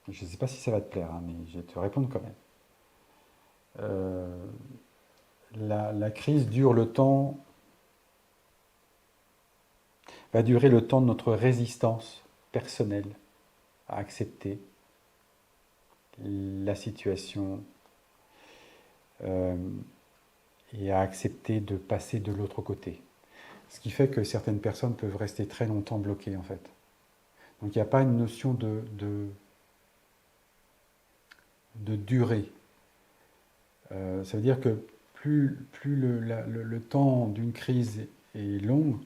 Je ne sais pas si ça va te plaire, hein, mais je vais te répondre quand même. La crise dure le temps, va durer le temps de notre résistance personnelle à accepter la situation et à accepter de passer de l'autre côté. Ce qui fait que certaines personnes peuvent rester très longtemps bloquées en fait. Donc il n'y a pas une notion de durée. Ça veut dire que plus le temps d'une crise est long,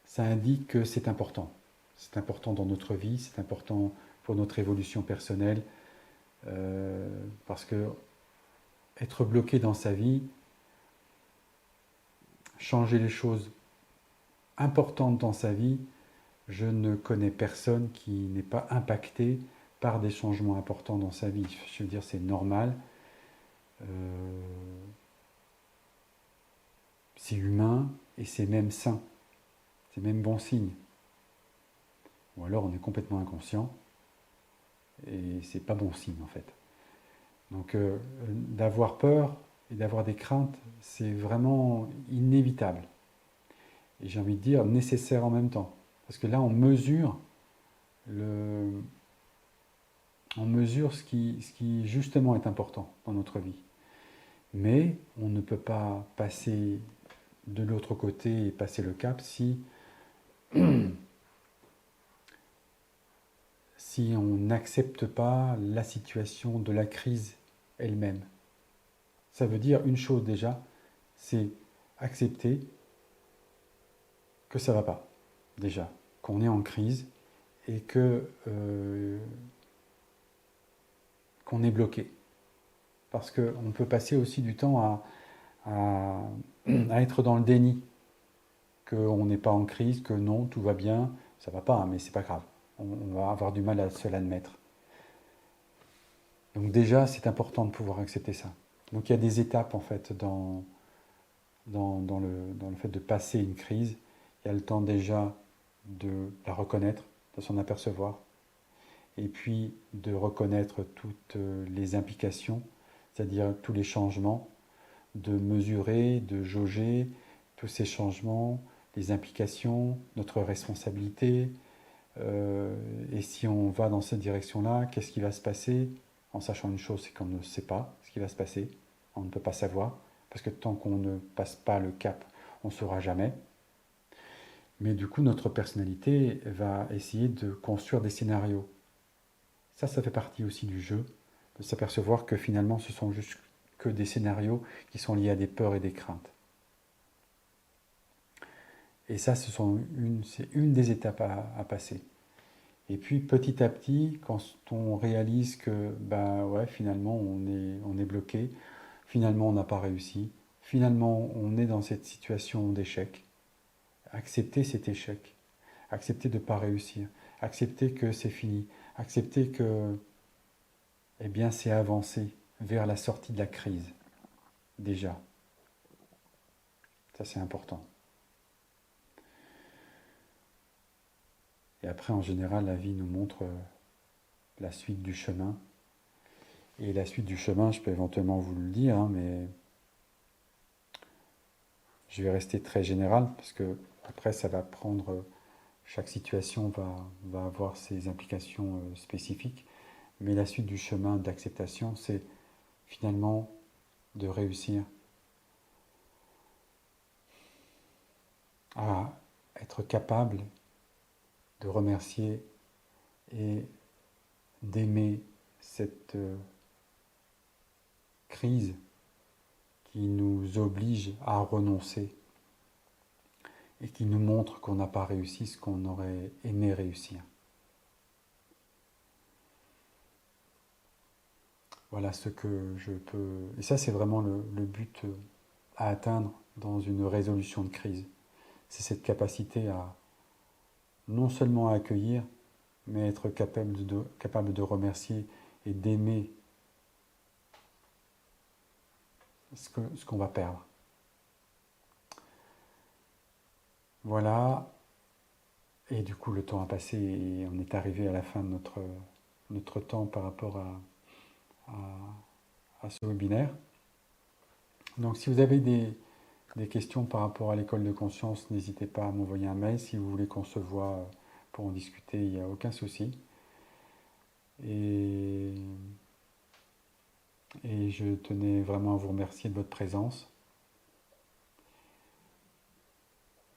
ça indique que c'est important. C'est important dans notre vie, c'est important pour notre évolution personnelle, parce que être bloqué dans sa vie, changer les choses importantes dans sa vie, je ne connais personne qui n'est pas impacté par des changements importants dans sa vie. Je veux dire, c'est normal. C'est humain et c'est même sain. C'est même bon signe. Ou alors on est complètement inconscient et c'est pas bon signe en fait. Donc d'avoir peur et d'avoir des craintes, c'est vraiment inévitable. Et j'ai envie de dire nécessaire en même temps. Parce que là on mesure ce qui justement est important dans notre vie. Mais on ne peut pas passer de l'autre côté et passer le cap si, si on n'accepte pas la situation de la crise elle-même. Ça veut dire une chose déjà, c'est accepter que ça ne va pas, déjà, qu'on est en crise et qu'on est bloqué. Parce qu'on peut passer aussi du temps à être dans le déni, qu'on n'est pas en crise, que non, tout va bien, ça va pas, hein, mais c'est pas grave. On va avoir du mal à se l'admettre. Donc déjà, c'est important de pouvoir accepter ça. Donc il y a des étapes en fait dans le fait de passer une crise. Il y a le temps déjà de la reconnaître, de s'en apercevoir, et puis de reconnaître toutes les implications, c'est-à-dire tous les changements, de mesurer, de jauger tous ces changements, les implications, notre responsabilité, et si on va dans cette direction-là, qu'est-ce qui va se passer? En sachant une chose, c'est qu'on ne sait pas ce qui va se passer, on ne peut pas savoir, parce que tant qu'on ne passe pas le cap, on ne saura jamais. Mais du coup, notre personnalité va essayer de construire des scénarios. Ça fait partie aussi du jeu, de s'apercevoir que finalement, ce sont juste que des scénarios qui sont liés à des peurs et des craintes. Et ça, c'est une des étapes à passer. Et puis petit à petit, quand on réalise que ben ouais, finalement on est bloqué, finalement on n'a pas réussi, finalement on est dans cette situation d'échec, accepter cet échec, accepter de ne pas réussir, accepter que c'est fini, accepter que eh bien c'est avancer vers la sortie de la crise, déjà. Ça c'est important. Et après en général la vie nous montre la suite du chemin. Et la suite du chemin, je peux éventuellement vous le dire, hein, mais je vais rester très général parce que après ça va prendre, chaque situation va avoir ses implications spécifiques. Mais la suite du chemin d'acceptation, c'est finalement de réussir à être capable de remercier et d'aimer cette crise qui nous oblige à renoncer et qui nous montre qu'on n'a pas réussi ce qu'on aurait aimé réussir. Voilà ce que je peux... Et ça, c'est vraiment le but à atteindre dans une résolution de crise. C'est cette capacité à non seulement à accueillir, mais être capable de remercier et d'aimer ce qu'on va perdre. Voilà. Et du coup, le temps a passé et on est arrivé à la fin de notre temps par rapport à ce webinaire. Donc, si vous avez des questions par rapport à l'école de conscience, n'hésitez pas à m'envoyer un mail. Si vous voulez qu'on se voit pour en discuter, il n'y a aucun souci. Et je tenais vraiment à vous remercier de votre présence.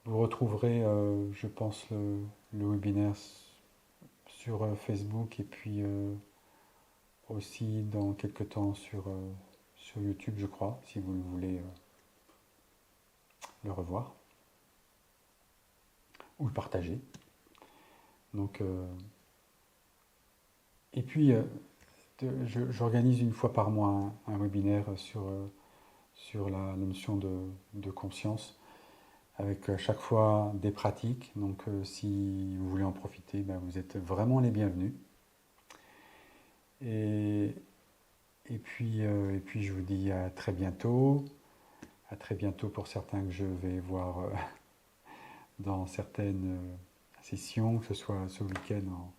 Vous retrouverez, je pense, le webinaire sur Facebook et puis aussi dans quelques temps sur YouTube, je crois, si vous voulez le revoir ou le partager. Donc, et puis, j'organise une fois par mois un webinaire sur la notion de conscience, avec à chaque fois des pratiques. Donc si vous voulez en profiter, ben, vous êtes vraiment les bienvenus. Et puis je vous dis à très bientôt. À très bientôt pour certains que je vais voir dans certaines sessions, que ce soit ce week-end en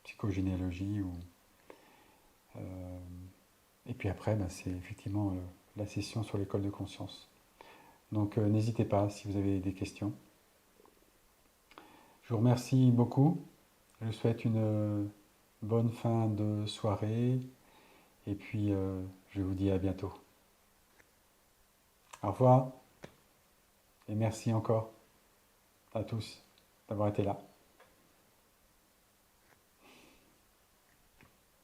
psychogénéalogie et puis après, ben, c'est effectivement la session sur l'école de conscience. Donc n'hésitez pas si vous avez des questions. Je vous remercie beaucoup. Je vous souhaite une bonne fin de soirée. Et puis je vous dis à bientôt. Au revoir. Et merci encore à tous d'avoir été là.